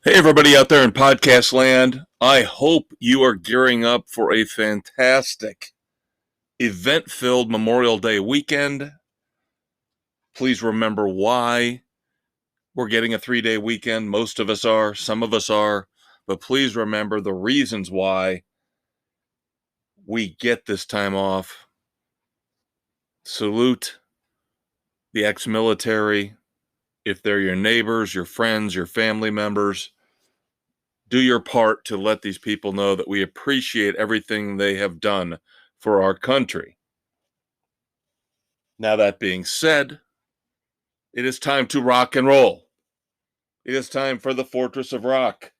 Hey, everybody out there in podcast land. I hope you are gearing up for a fantastic event filled Memorial Day weekend. Please remember why we're getting a 3-day weekend. Most of us are, some of us are, but please remember the reasons why we get this time off. Salute the ex military. If they're your neighbors, your friends, your family members, do your part to let these people know that we appreciate everything they have done for our country. Now, that being said, it is time to rock and roll. It is time for the Fortress of Rock.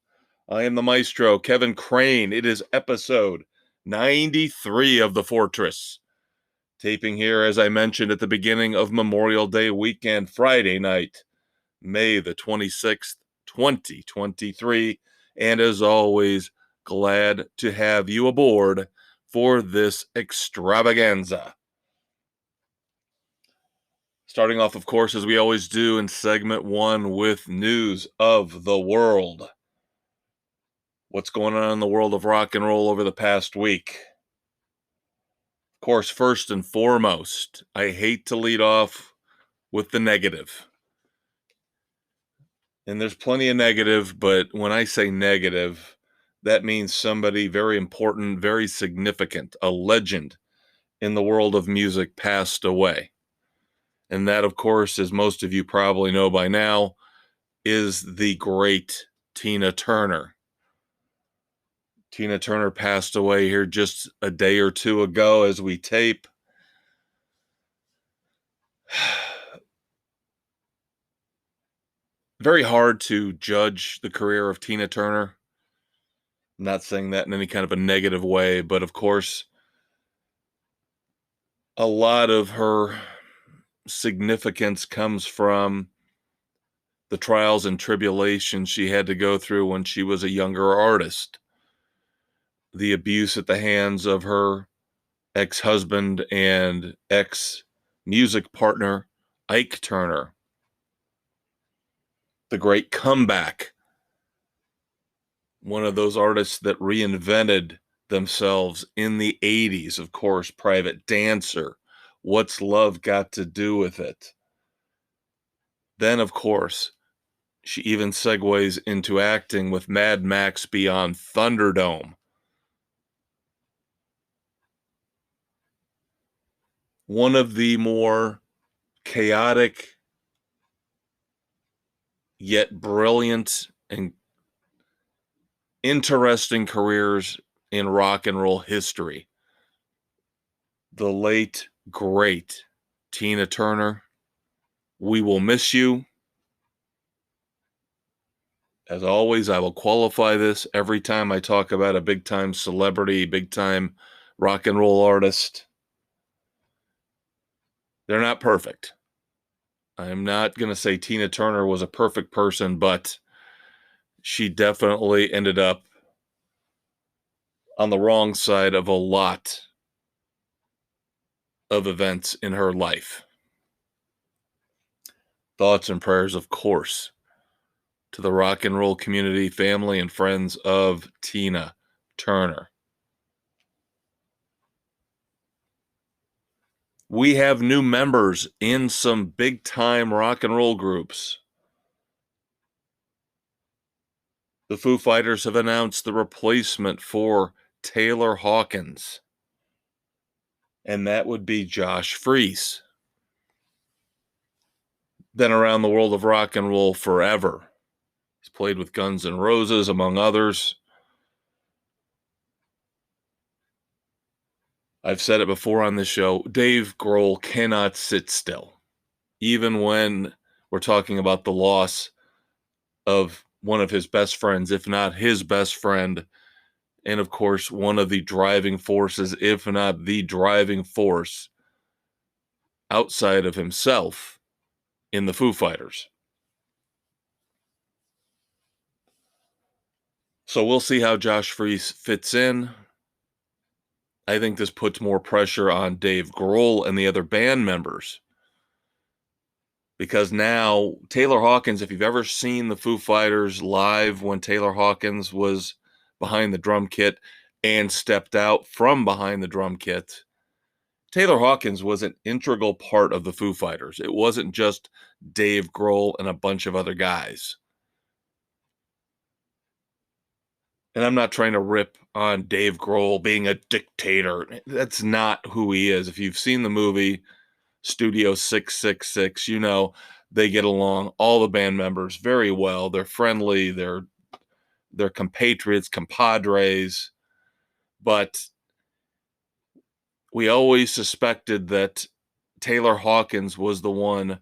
I am the Maestro, Kevin Crane. It is episode 93 of the Fortress. Taping here, as I mentioned, at the beginning of Memorial Day weekend, Friday night, May the 26th, 2023. And as always, glad to have you aboard for this extravaganza. Starting off, of course, as we always do in segment one with news of the world. What's going on in the world of rock and roll over the past week? Of course, first and foremost, I hate to lead off with the negative. And there's plenty of negative, but when I say negative, that means somebody very important, very significant, a legend in the world of music passed away. And that, of course, as most of you probably know by now, is the great Tina Turner. Tina Turner passed away here just a day or two ago as we tape. Very hard to judge the career of Tina Turner. I'm not saying that in any kind of a negative way, but of course, a lot of her significance comes from the trials and tribulations she had to go through when she was a younger artist. The abuse at the hands of her ex-husband and ex-music partner, Ike Turner. The great comeback. One of those artists that reinvented themselves in the 80s, of course, Private Dancer. What's Love Got to Do with It? Then, of course, she even segues into acting with Mad Max Beyond Thunderdome. One of the more chaotic yet brilliant and interesting careers in rock and roll history. The late, great Tina Turner. We will miss you. As always, I will qualify this every time I talk about a big-time celebrity, big-time rock and roll artist. They're not perfect. I'm not going to say Tina Turner was a perfect person, but she definitely ended up on the wrong side of a lot of events in her life. Thoughts and prayers, of course, to the rock and roll community, family, and friends of Tina Turner. We have new members in some big-time rock and roll groups. The Foo Fighters have announced the replacement for Taylor Hawkins, and that would be Josh Freese. Been around the world of rock and roll forever. He's played with Guns N' Roses, among others. I've said it before on this show, Dave Grohl cannot sit still, even when we're talking about the loss of one of his best friends, if not his best friend, and of course, one of the driving forces, if not the driving force, outside of himself in the Foo Fighters. So we'll see how Josh Freese fits in. I think this puts more pressure on Dave Grohl and the other band members, because now Taylor Hawkins, if you've ever seen the Foo Fighters live when Taylor Hawkins was behind the drum kit and stepped out from behind the drum kit, Taylor Hawkins was an integral part of the Foo Fighters. It wasn't just Dave Grohl and a bunch of other guys. And I'm not trying to rip on Dave Grohl being a dictator. That's not who he is. If you've seen the movie Studio 666, you know they get along, all the band members, very well. They're friendly, they're compatriots, compadres, but we always suspected that Taylor Hawkins was the one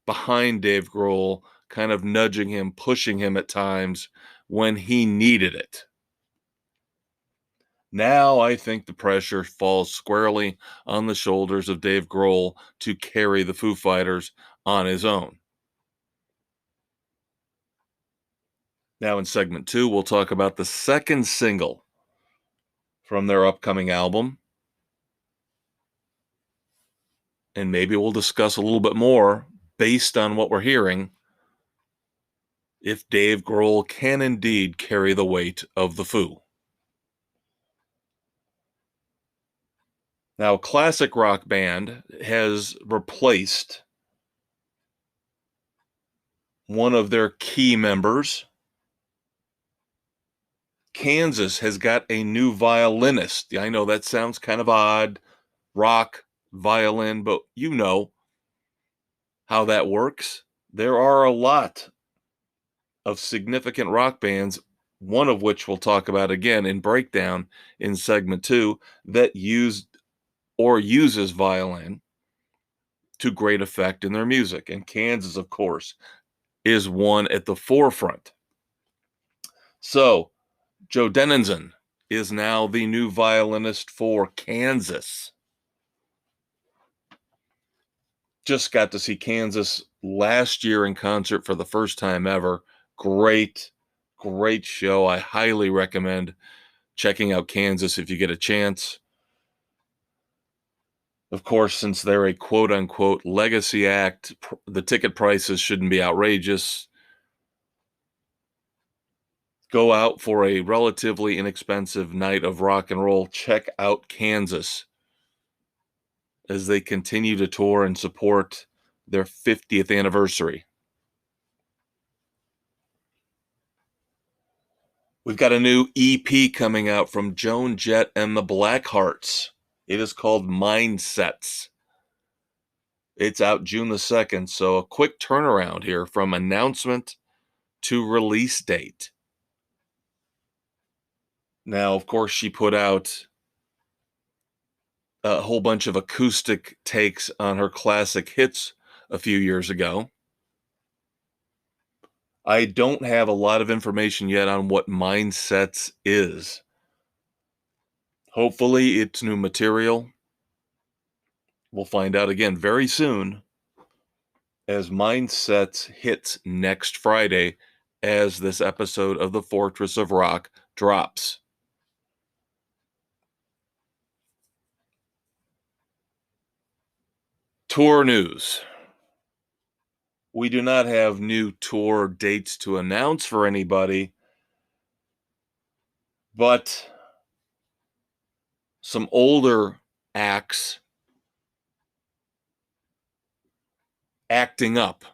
behind Dave Grohl, kind of nudging him, pushing him at times when he needed it. Now I think the pressure falls squarely on the shoulders of Dave Grohl to carry the Foo Fighters on his own. Now in segment 2, we'll talk about the second single from their upcoming album. And maybe we'll discuss a little bit more based on what we're hearing if Dave Grohl can indeed carry the weight of the Foo. Now, a classic rock band has replaced one of their key members. Kansas has got a new violinist. I know that sounds kind of odd, rock, violin, but you know how that works. There are a lot of significant rock bands, one of which we'll talk about again in breakdown in segment 2, that used or uses violin to great effect in their music. And Kansas, of course, is one at the forefront. So, Joe Dennison is now the new violinist for Kansas. Just got to see Kansas last year in concert for the first time ever. Great show. I highly recommend checking out Kansas if you get a chance. Of course, since they're a quote-unquote legacy act, the ticket prices shouldn't be outrageous. Go out for a relatively inexpensive night of rock and roll. Check out Kansas as they continue to tour and support their 50th anniversary. We've got a new EP coming out from Joan Jett and the Blackhearts. It is called Mindsets. It's out June the 2nd, so a quick turnaround here from announcement to release date. Now, of course, she put out a whole bunch of acoustic takes on her classic hits a few years ago. I don't have a lot of information yet on what Mindsets is. Hopefully, it's new material. We'll find out again very soon as Mindsets hits next Friday as this episode of the Fortress of Rock drops. Tour news. We do not have new tour dates to announce for anybody, but some older acts acting up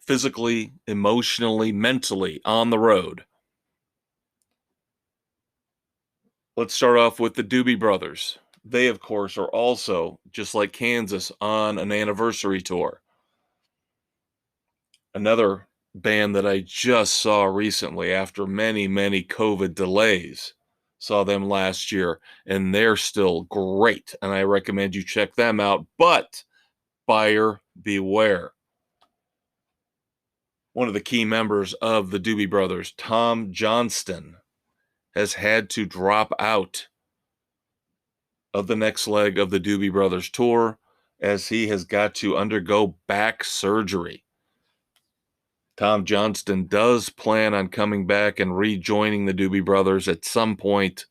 physically, emotionally, mentally on the road. Let's start off with the Doobie Brothers. They, of course, are also, just like Kansas, on an anniversary tour. Another band that I just saw recently after many COVID delays. Saw them last year, and they're still great, and I recommend you check them out. But buyer beware. One of the key members of the Doobie Brothers, Tom Johnston, has had to drop out of the next leg of the Doobie Brothers tour as he has got to undergo back surgery. Tom Johnston does plan on coming back and rejoining the Doobie Brothers at some point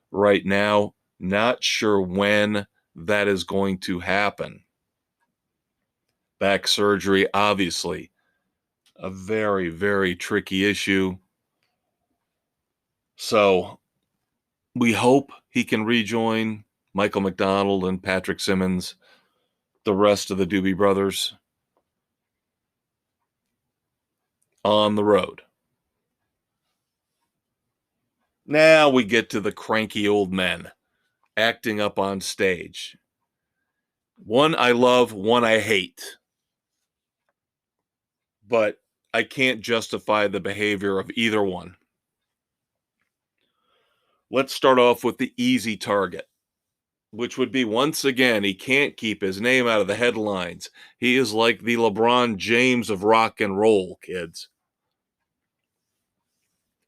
right now. Not sure when that is going to happen. Back surgery, obviously, a very, very tricky issue. So we hope he can rejoin Michael McDonald and Patrick Simmons, the rest of the Doobie Brothers, on the road. Now we get to the cranky old men acting up on stage. One I love, one I hate. But I can't justify the behavior of either one. Let's start off with the easy target, which would be, once again, he can't keep his name out of the headlines. He is like the LeBron James of rock and roll, kids.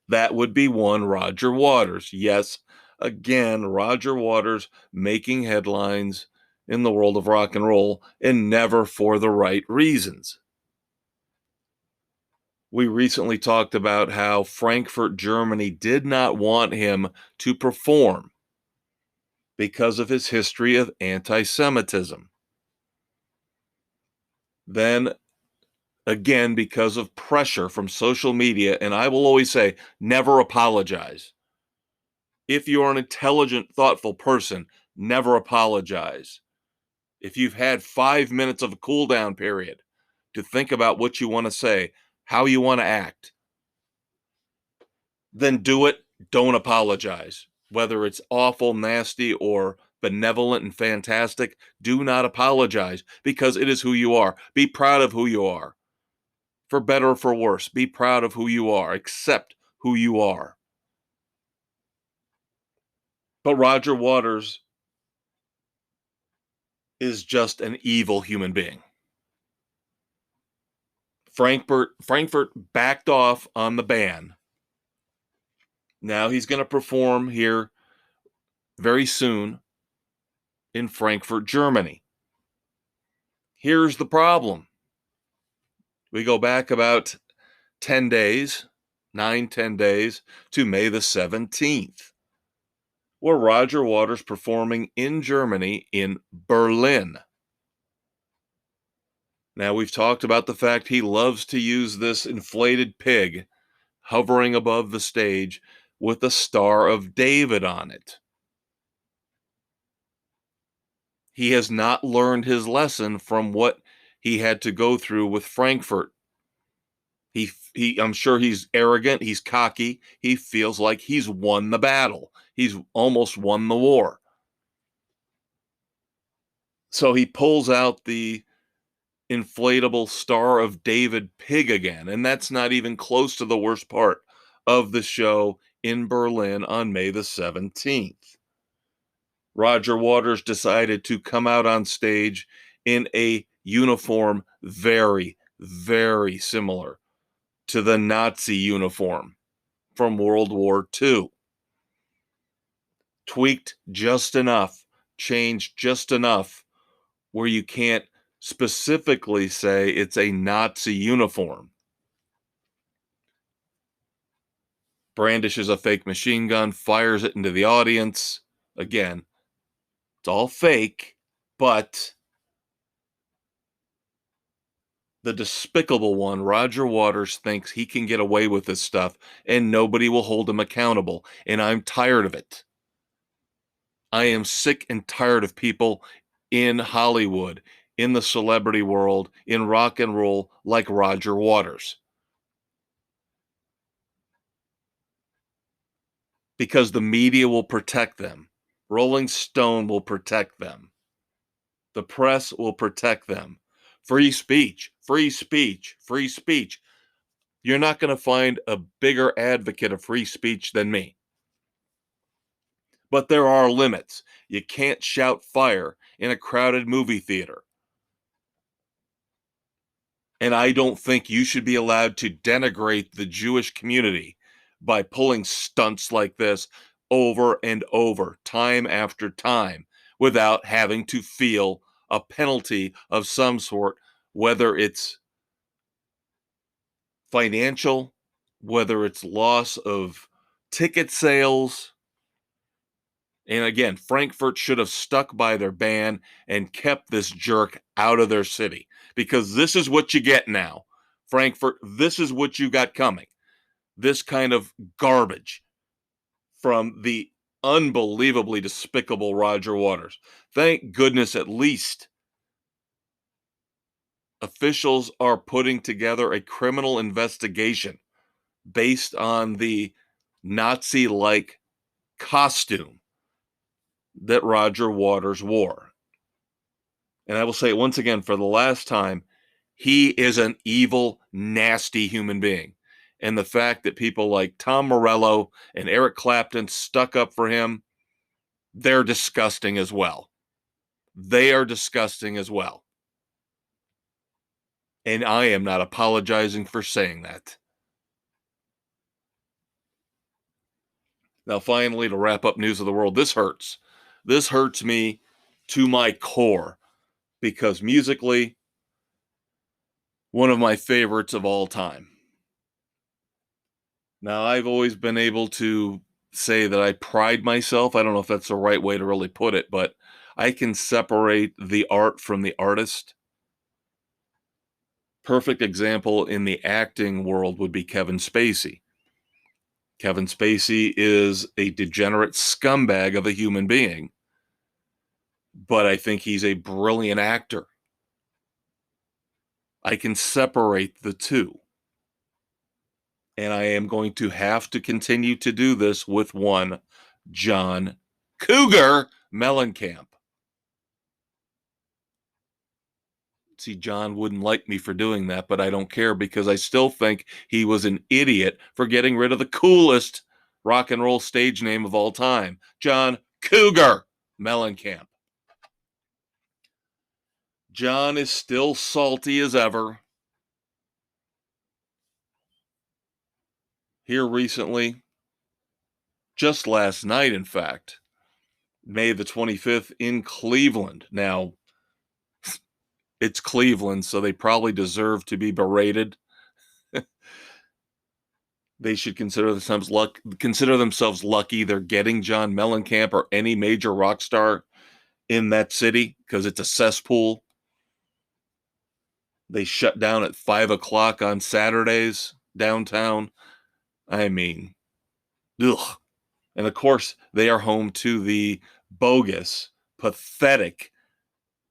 That would be one Roger Waters. Yes, again, Roger Waters making headlines in the world of rock and roll, and never for the right reasons. We recently talked about how Frankfurt, Germany did not want him to perform because of his history of anti-Semitism. Then again, because of pressure from social media, and I will always say, never apologize. If you're an intelligent, thoughtful person, never apologize. If you've had 5 minutes of a cool down period to think about what you want to say, how you want to act, then do it. Don't apologize. Whether it's awful, nasty, or benevolent and fantastic, do not apologize, because it is who you are. Be proud of who you are. For better or for worse, be proud of who you are. Accept who you are. But Roger Waters is just an evil human being. Frankfurt backed off on the ban. Now he's going to perform here very soon in Frankfurt, Germany. Here's the problem. We go back about 10 days, 10 days, to May the 17th, where Roger Waters performing in Germany, in Berlin. Now, we've talked about the fact he loves to use this inflated pig hovering above the stage with the Star of David on it. He has not learned his lesson from what he had to go through with Frankfurt. I'm sure he's arrogant, he's cocky, he feels like he's won the battle. He's almost won the war. So he pulls out the inflatable Star of David pig again, and that's not even close to the worst part of the show in Berlin on May the 17th. Roger Waters decided to come out on stage in a uniform very, very similar to the Nazi uniform from World War II. Tweaked just enough, changed just enough, where you can't specifically say it's a Nazi uniform. Brandishes a fake machine gun, fires it into the audience. Again, it's all fake, but the despicable one, Roger Waters, thinks he can get away with this stuff and nobody will hold him accountable. And I'm tired of it. I am sick and tired of people in Hollywood, in the celebrity world, in rock and roll, like Roger Waters. Because the media will protect them. Rolling Stone will protect them. The press will protect them. Free speech, free speech, free speech. You're not going to find a bigger advocate of free speech than me. But there are limits. You can't shout fire in a crowded movie theater. And I don't think you should be allowed to denigrate the Jewish community by pulling stunts like this over and over, time after time, without having to feel a penalty of some sort, whether it's financial, whether it's loss of ticket sales. And again, Frankfurt should have stuck by their ban and kept this jerk out of their city, because this is what you get now. Frankfurt, this is what you got coming. This kind of garbage from the unbelievably despicable Roger Waters. Thank goodness at least officials are putting together a criminal investigation based on the Nazi-like costume that Roger Waters wore. And I will say it once again for the last time, he is an evil, nasty human being. And the fact that people like Tom Morello and Eric Clapton stuck up for him, they're disgusting as well. They are disgusting as well. And I am not apologizing for saying that. Now, finally, to wrap up news of the world, this hurts. This hurts me to my core because musically, one of my favorites of all time. Now, I've always been able to say that I pride myself. I don't know if that's the right way to really put it, but I can separate the art from the artist. Perfect example in the acting world would be Kevin Spacey. Kevin Spacey is a degenerate scumbag of a human being, but I think he's a brilliant actor. I can separate the two. And I am going to have to continue to do this with one John Cougar Mellencamp. See, John wouldn't like me for doing that, but I don't care because I still think he was an idiot for getting rid of the coolest rock and roll stage name of all time, John Cougar Mellencamp. John is still salty as ever. Here recently, just last night, in fact, May the 25th in Cleveland. Now, it's Cleveland, so they probably deserve to be berated. They should consider themselves lucky they're getting John Mellencamp or any major rock star in that city because it's a cesspool. They shut down at 5 o'clock on Saturdays downtown. I mean, ugh. And of course, they are home to the bogus, pathetic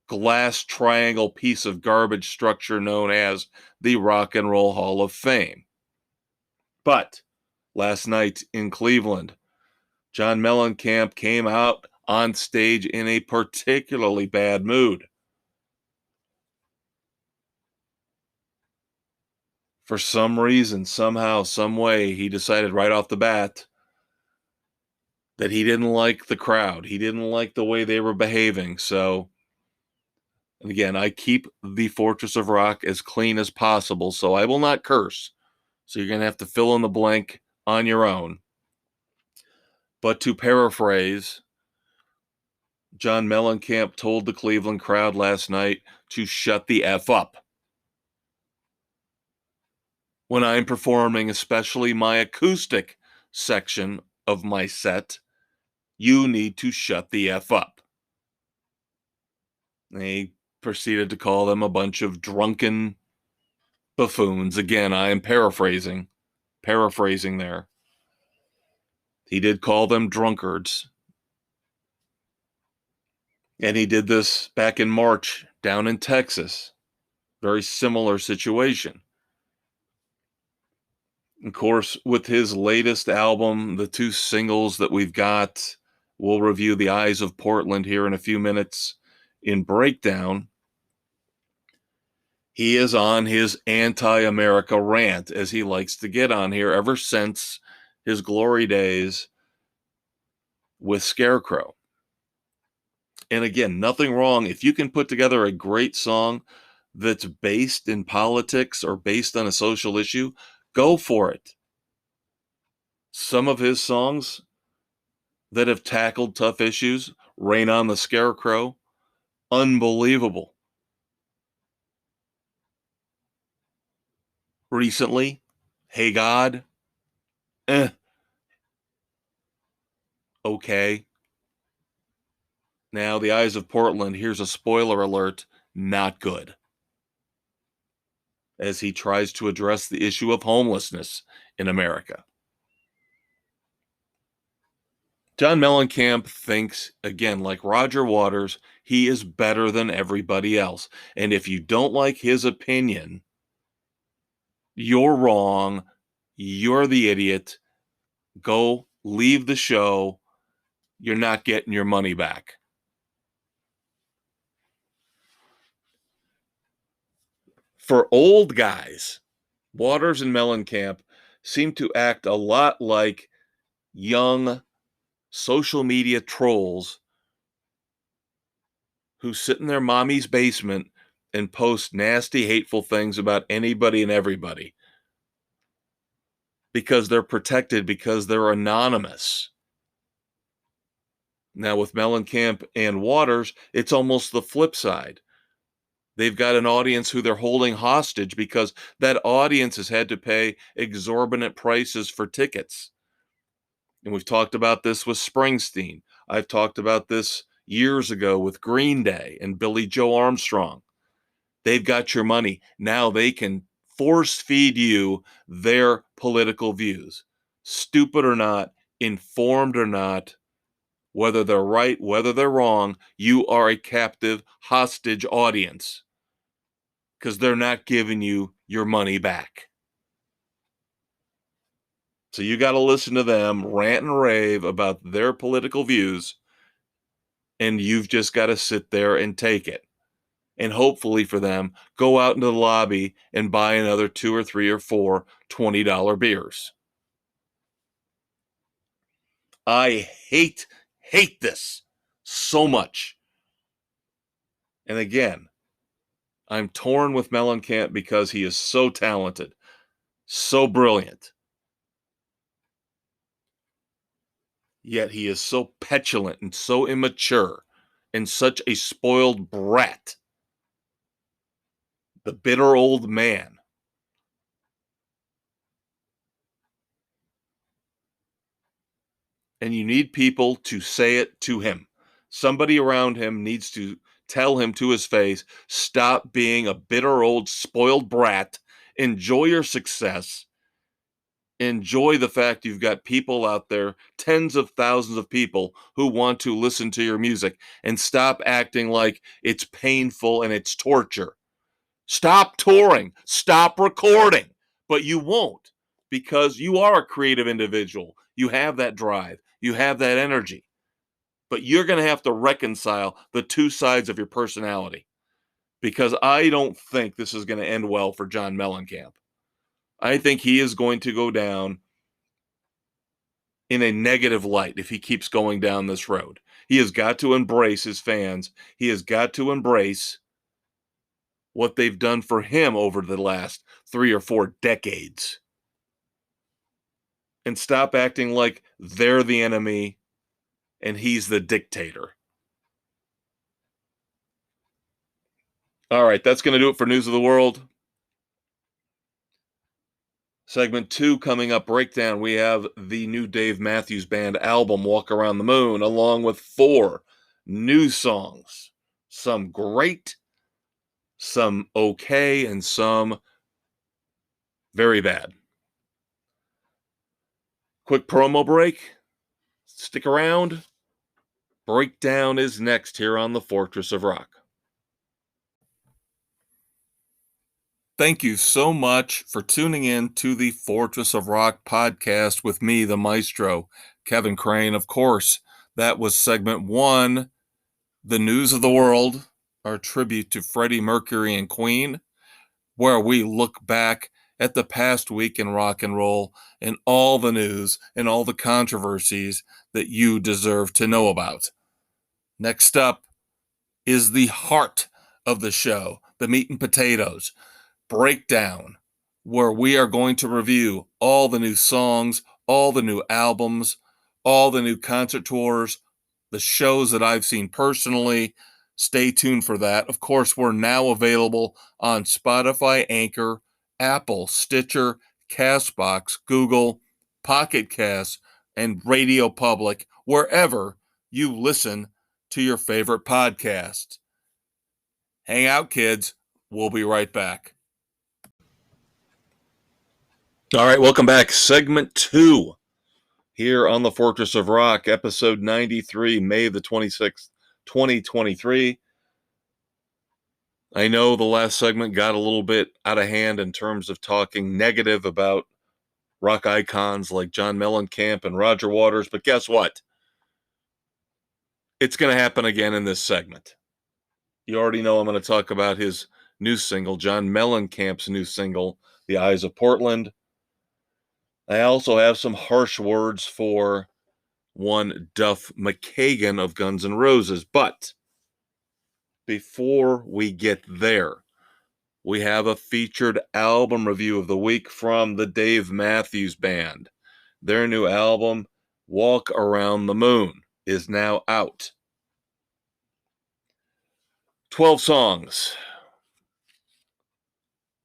glass triangle piece of garbage structure known as the Rock and Roll Hall of Fame. But last night in Cleveland, John Mellencamp came out on stage in a particularly bad mood. For some reason, somehow, some way, he decided right off the bat that he didn't like the crowd. He didn't like the way they were behaving. So, and again, I keep the Fortress of Rock as clean as possible, so I will not curse. So you're going to have to fill in the blank on your own. But to paraphrase, John Mellencamp told the Cleveland crowd last night to shut the F up. When I'm performing, especially my acoustic section of my set, you need to shut the F up. They proceeded to call them a bunch of drunken buffoons. Again, I am paraphrasing there. He did call them drunkards. And he did this back in March down in Texas. Very similar situation. Of course, with his latest album, the two singles that we've got, we'll review The Eyes of Portland here in a few minutes in Breakdown. He is on his anti-America rant, as he likes to get on here ever since his glory days with Scarecrow. And again, nothing wrong. If you can put together a great song that's based in politics or based on a social issue, go for it. Some of his songs that have tackled tough issues, Rain on the Scarecrow, unbelievable. Recently, Hey God, okay. Now, The Eyes of Portland, here's a spoiler alert, not good. as he tries to address the issue of homelessness in America. John Mellencamp thinks, again, like Roger Waters, he is better than everybody else. And if you don't like his opinion, you're wrong. You're the idiot. Go leave the show. You're not getting your money back. For old guys, Waters and Mellencamp seem to act a lot like young social media trolls who sit in their mommy's basement and post nasty, hateful things about anybody and everybody because they're protected, because they're anonymous. Now, with Mellencamp and Waters, it's almost the flip side. They've got an audience who they're holding hostage because that audience has had to pay exorbitant prices for tickets. And we've talked about this with Springsteen. I've talked about this years ago with Green Day and Billy Joe Armstrong. They've got your money. Now they can force feed you their political views. Stupid or not, informed or not, whether they're right, whether they're wrong, you are a captive, hostage audience because they're not giving you your money back. So you got to listen to them rant and rave about their political views, and you've just got to sit there and take it. And hopefully for them, go out into the lobby and buy another 2 or 3 or 4 $20 beers. I hate this so much. And again, I'm torn with Mellencamp because he is so talented, so brilliant. Yet he is so petulant and so immature and such a spoiled brat. The bitter old man. And you need people to say it to him. Somebody around him needs to tell him to his face, stop being a bitter old spoiled brat. Enjoy your success. Enjoy the fact you've got people out there, tens of thousands of people who want to listen to your music, and stop acting like it's painful and it's torture. Stop touring, stop recording, but you won't because you are a creative individual. You have that drive, you have that energy, but you're going to have to reconcile the two sides of your personality because I don't think this is going to end well for John Mellencamp. I think he is going to go down in a negative light if he keeps going down this road. He has got to embrace his fans. He has got to embrace what they've done for him over the last 3 or 4 decades. And stop acting like they're the enemy and he's the dictator. All right, that's going to do it for News of the World. Segment 2 coming up, breakdown. We have the new Dave Matthews Band album, Walk Around the Moon, along with 4 new songs. Some great, some okay, and some very bad. Quick promo break. Stick around. Breakdown is next here on the Fortress of Rock. Thank you so much for tuning in to the Fortress of Rock podcast with me, the Maestro, Kevin Crane. Of course, that was segment 1, the news of the world, our tribute to Freddie Mercury and Queen, where we look back at the past week in rock and roll and all the news and all the controversies that you deserve to know about. Next up is the heart of the show, the meat and potatoes, breakdown, where we are going to review all the new songs, all the new albums, all the new concert tours, the shows that I've seen personally. Stay tuned for that. Of course, we're now available on Spotify, Anchor, Apple, Stitcher, Castbox, Google, Pocket Cast, and Radio Public, wherever you listen to your favorite podcast. Hang out, kids. We'll be right back. All right, welcome back. Segment 2 here on the Fortress of Rock, episode 93, May the 26th, 2023. I know the last segment got a little bit out of hand in terms of talking negative about rock icons like John Mellencamp and Roger Waters, but guess what? It's going to happen again in this segment. You already know I'm going to talk about his new single, John Mellencamp's new single, The Eyes of Portland. I also have some harsh words for one Duff McKagan of Guns N' Roses. But before we get there, we have a featured album review of the week from the Dave Matthews Band. Their new album, Walk Around the Moon, is now out. 12 songs.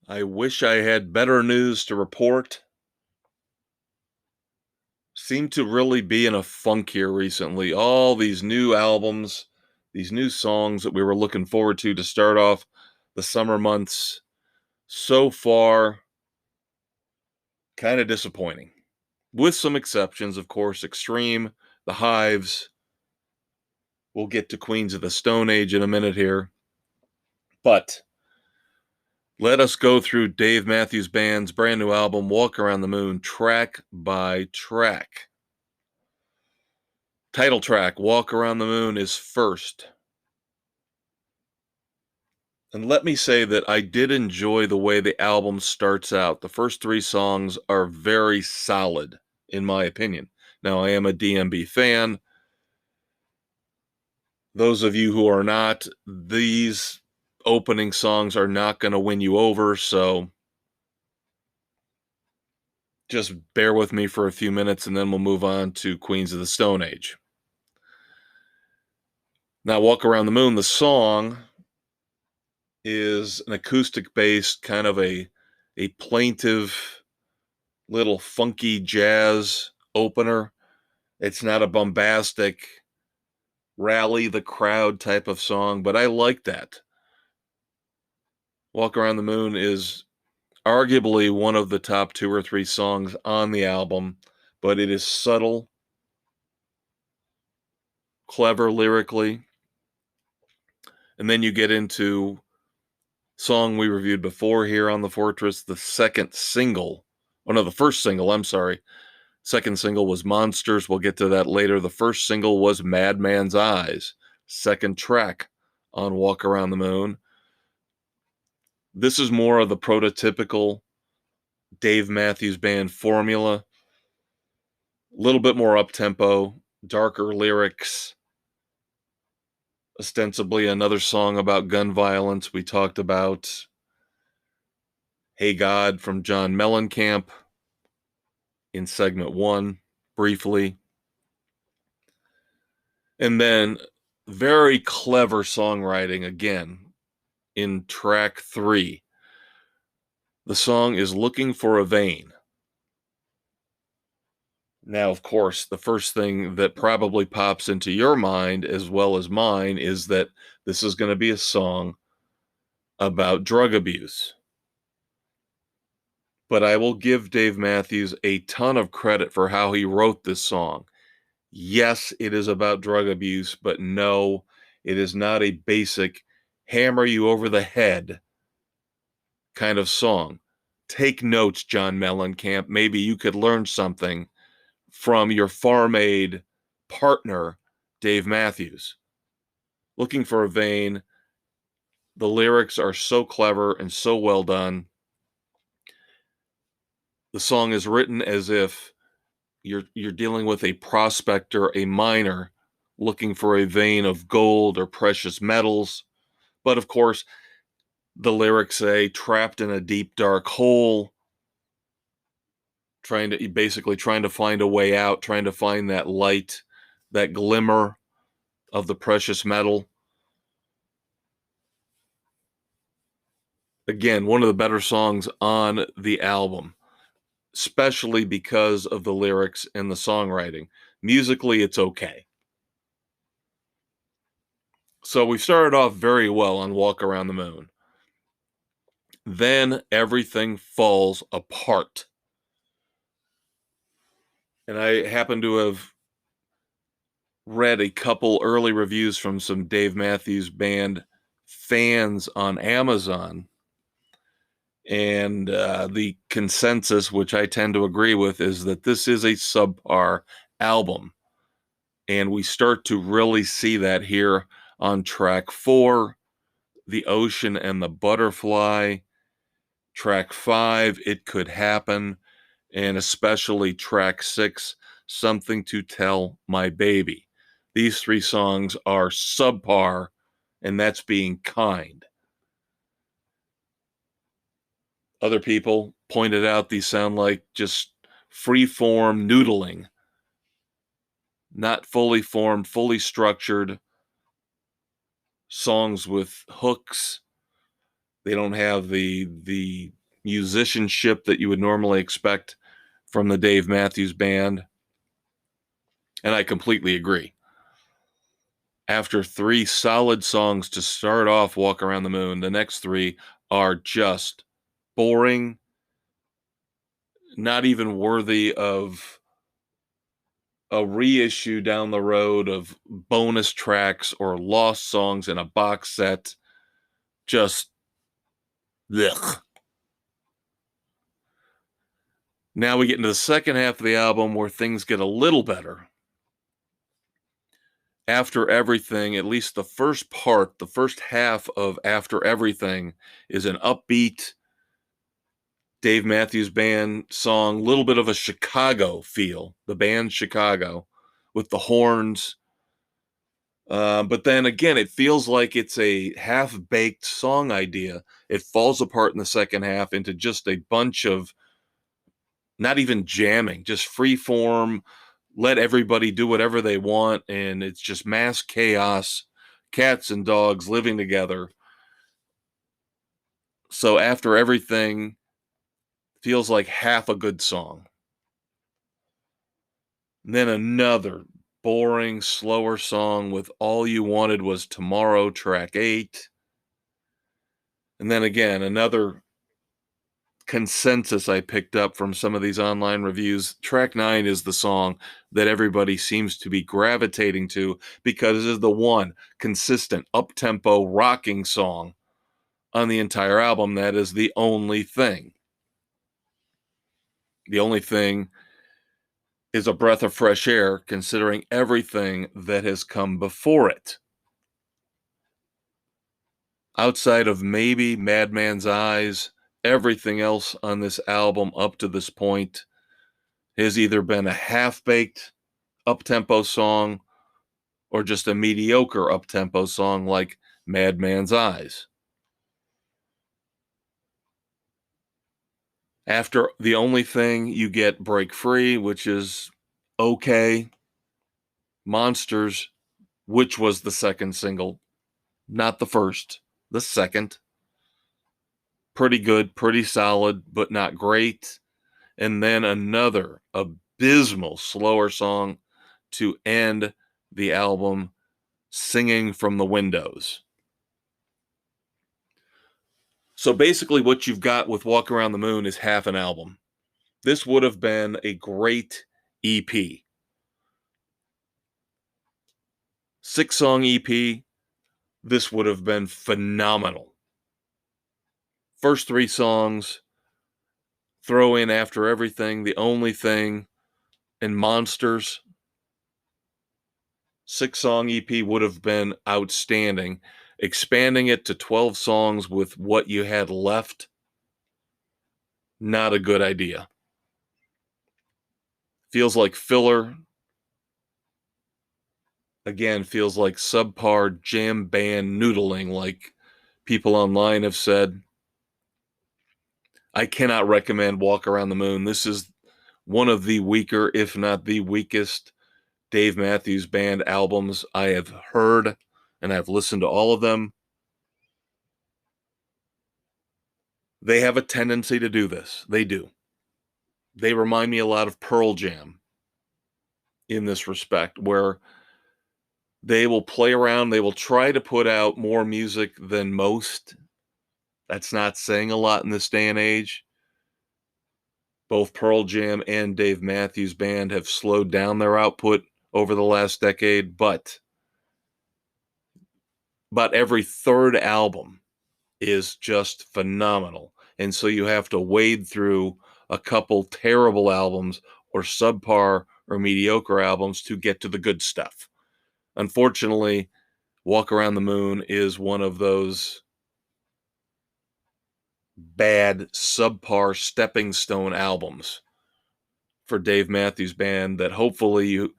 I wish I had better news to report. Seem to really be in a funk here recently. All these new albums, these new songs that we were looking forward to start off the summer months, so far, kind of disappointing. With some exceptions, of course, Extreme, The Hives. We'll get to Queens of the Stone Age in a minute here. But let us go through Dave Matthews Band's brand new album, Walk Around the Moon, track by track. Title track, Walk Around the Moon, is first. And let me say that I did enjoy the way the album starts out. The first 3 songs are very solid, in my opinion. Now, I am a DMB fan. Those of you who are not, these opening songs are not going to win you over, so just bear with me for a few minutes and then we'll move on to Queens of the Stone Age. Now, Walk Around the Moon, the song is an acoustic-based, kind of a plaintive, little funky jazz opener. It's not a bombastic, rally the crowd type of song, but I like that. Walk Around the Moon is arguably one of the top 2 or 3 songs on the album, but it is subtle, clever lyrically. And then you get into song we reviewed before here on the Fortress, the second single. Oh no, the first single, I'm sorry. Second single was Monsters. We'll get to that later. The first single was Madman's Eyes, second track on Walk Around the Moon. This is more of the prototypical Dave Matthews Band formula. A little bit more up-tempo, darker lyrics. Ostensibly another song about gun violence. We talked about Hey God from John Mellencamp in segment 1, briefly. And then very clever songwriting again in track 3. The song is Looking for a Vein. Now, of course, the first thing that probably pops into your mind as well as mine is that this is going to be a song about drug abuse. But I will give Dave Matthews a ton of credit for how he wrote this song. Yes, it is about drug abuse, but no, it is not a basic hammer you over the head kind of song. Take notes, John Mellencamp. Maybe you could learn something from your farm aid partner, Dave Matthews. Looking for a Vein. The lyrics are so clever and so well done. The song is written as if you're dealing with a prospector, a miner, looking for a vein of gold or precious metals. But of course, the lyrics say trapped in a deep dark hole, trying to find a way out, trying to find that light, that glimmer of the precious metal. Again, one of the better songs on the album, especially because of the lyrics and the songwriting. Musically, it's okay. So we started off very well on Walk Around the Moon. Then everything falls apart. And I happen to have read a couple early reviews from some Dave Matthews Band fans on Amazon. And the consensus, which I tend to agree with, is that this is a subpar album. And we start to really see that here on track 4, The Ocean and the Butterfly, track 5, It Could Happen, and especially track 6, Something to Tell My Baby. These 3 songs are subpar, and that's being kind. Other people pointed out these sound like just free-form noodling, not fully formed, fully structured songs with hooks. They don't have the musicianship that you would normally expect from the Dave Matthews Band. And I completely agree. After 3 solid songs to start off Walk Around the Moon, the next 3 are just boring, not even worthy of a reissue down the road of bonus tracks or lost songs in a box set. Just ugh. Now we get into the second half of the album where things get a little better. After Everything, at least the first part, the first half of After Everything, is an upbeat Dave Matthews Band song, little bit of a Chicago feel, the band Chicago, with the horns. But then again, it feels like it's a half-baked song idea. It falls apart in the second half into just a bunch of not even jamming, just free form, let everybody do whatever they want, and it's just mass chaos, cats and dogs living together. So After Everything feels like half a good song. And then another boring, slower song with All You Wanted Was Tomorrow, track 8. And then again, another consensus I picked up from some of these online reviews. Track 9 is the song that everybody seems to be gravitating to because it is the one consistent up-tempo rocking song on the entire album. That is The Only Thing. The Only Thing is a breath of fresh air considering everything that has come before it. Outside of maybe Madman's Eyes, everything else on this album up to this point has either been a half-baked up-tempo song or just a mediocre up-tempo song like Madman's Eyes. After The Only Thing, you get Break Free, which is okay. Monsters, which was the second single, not the first, the second. Pretty good, pretty solid, but not great. And then another abysmal, slower song to end the album, Singing from the Windows. So basically what you've got with Walk Around the Moon is half an album. This would have been a great EP. 6-song EP, this would have been phenomenal. First 3 songs, throw in After Everything, The Only Thing, and Monsters. 6-song EP would have been outstanding. Expanding it to 12 songs with what you had left, not a good idea. Feels like filler. Again, feels like subpar jam band noodling, like people online have said. I cannot recommend Walk Around the Moon. This is one of the weaker, if not the weakest, Dave Matthews Band albums I have heard, and I've listened to all of them. They have a tendency to do this. They do. They remind me a lot of Pearl Jam in this respect, where they will play around, they will try to put out more music than most. That's not saying a lot in this day and age. Both Pearl Jam and Dave Matthews Band have slowed down their output over the last decade, but every third album is just phenomenal. And so you have to wade through a couple terrible albums or subpar or mediocre albums to get to the good stuff. Unfortunately, Walk Around the Moon is one of those bad, subpar stepping stone albums for Dave Matthews Band that hopefully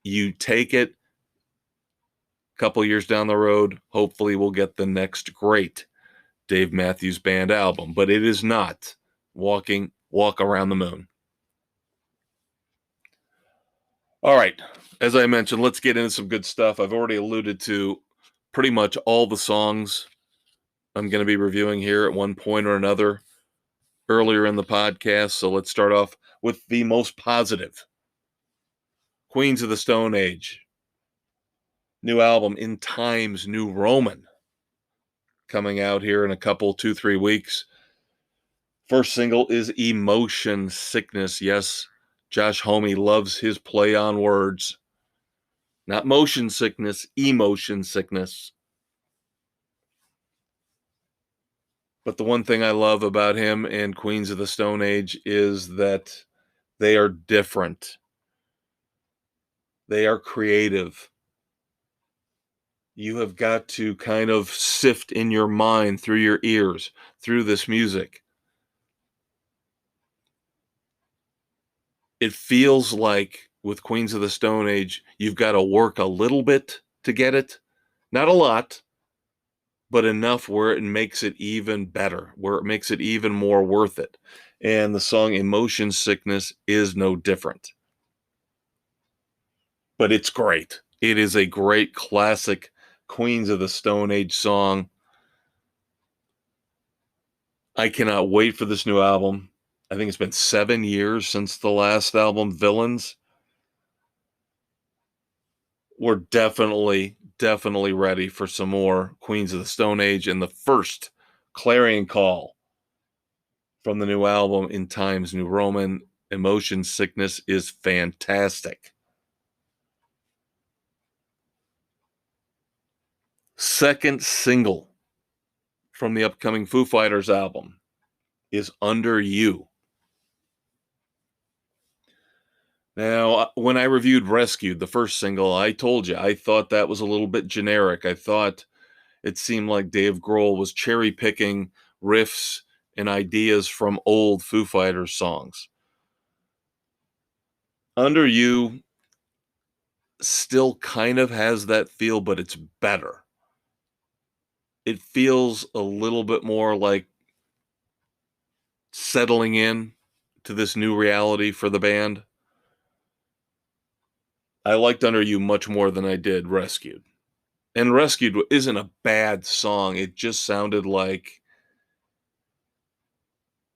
you take it a couple years down the road. Hopefully we'll get the next great Dave Matthews Band album, but it is not Walk Around the Moon. All right, as I mentioned, let's get into some good stuff. I've already alluded to pretty much all the songs I'm going to be reviewing here at one point or another earlier in the podcast. So let's start off with the most positive. Queens of the Stone Age. New album, In Times New Roman, coming out here in a couple, 2-3 weeks. First single is Emotion Sickness. Yes, Josh Homme loves his play on words. Not motion sickness, emotion sickness. But the one thing I love about him and Queens of the Stone Age is that they are different. They are creative. You have got to kind of sift in your mind, through your ears, through this music. It feels like with Queens of the Stone Age, you've got to work a little bit to get it. Not a lot, but enough where it makes it even better, where it makes it even more worth it. And the song Emotion Sickness is no different. But it's great. It is a great classic Queens of the Stone Age song. I cannot wait for this new album. I think it's been 7 years since the last album, Villains. We're definitely ready for some more Queens of the Stone Age, and the first clarion call from the new album, In Times New Roman, Emotion Sickness, is fantastic. Second single from the upcoming Foo Fighters album is Under You. Now, when I reviewed Rescued, the first single, I told you I thought that was a little bit generic. I thought it seemed like Dave Grohl was cherry picking riffs and ideas from old Foo Fighters songs. Under You still kind of has that feel, but it's better. It feels a little bit more like settling in to this new reality for the band. I liked Under You much more than I did Rescued. And Rescued isn't a bad song. It just sounded like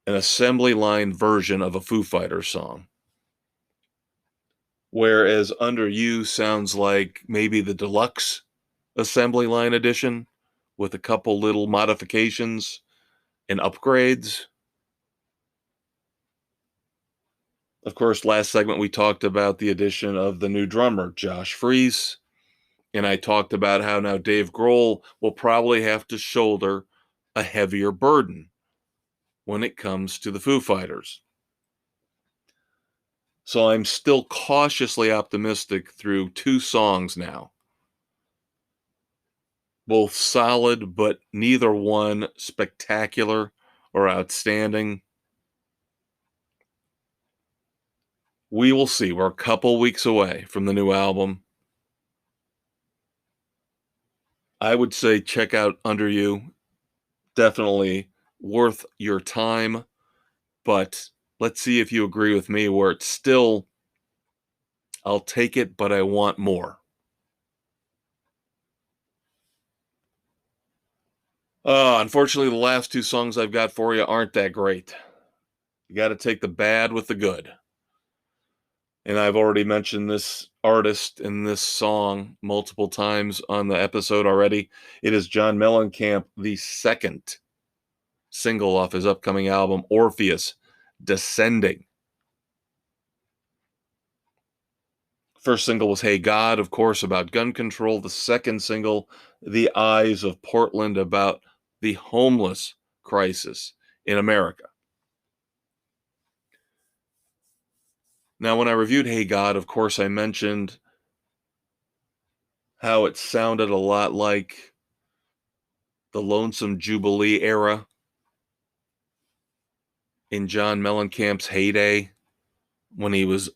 an assembly line version of a Foo Fighters song. Whereas Under You sounds like maybe the deluxe assembly line edition with a couple little modifications and upgrades. Of course, last segment we talked about the addition of the new drummer, Josh Freese. And I talked about how now Dave Grohl will probably have to shoulder a heavier burden when it comes to the Foo Fighters. So I'm still cautiously optimistic through 2 songs now. Both solid, but neither one spectacular or outstanding. We will see. We're a couple weeks away from the new album. I would say check out Under You. Definitely worth your time. But let's see if you agree with me where it's still, I'll take it, but I want more. Unfortunately, the last 2 songs I've got for you aren't that great. You got to take the bad with the good. And I've already mentioned this artist and this song multiple times on the episode already. It is John Mellencamp, the second single off his upcoming album, Orpheus, Descending. First single was Hey God, of course, about gun control. The second single, The Eyes of Portland, about the homeless crisis in America. Now, when I reviewed Hey God, of course, I mentioned how it sounded a lot like the Lonesome Jubilee era in John Mellencamp's heyday, when he was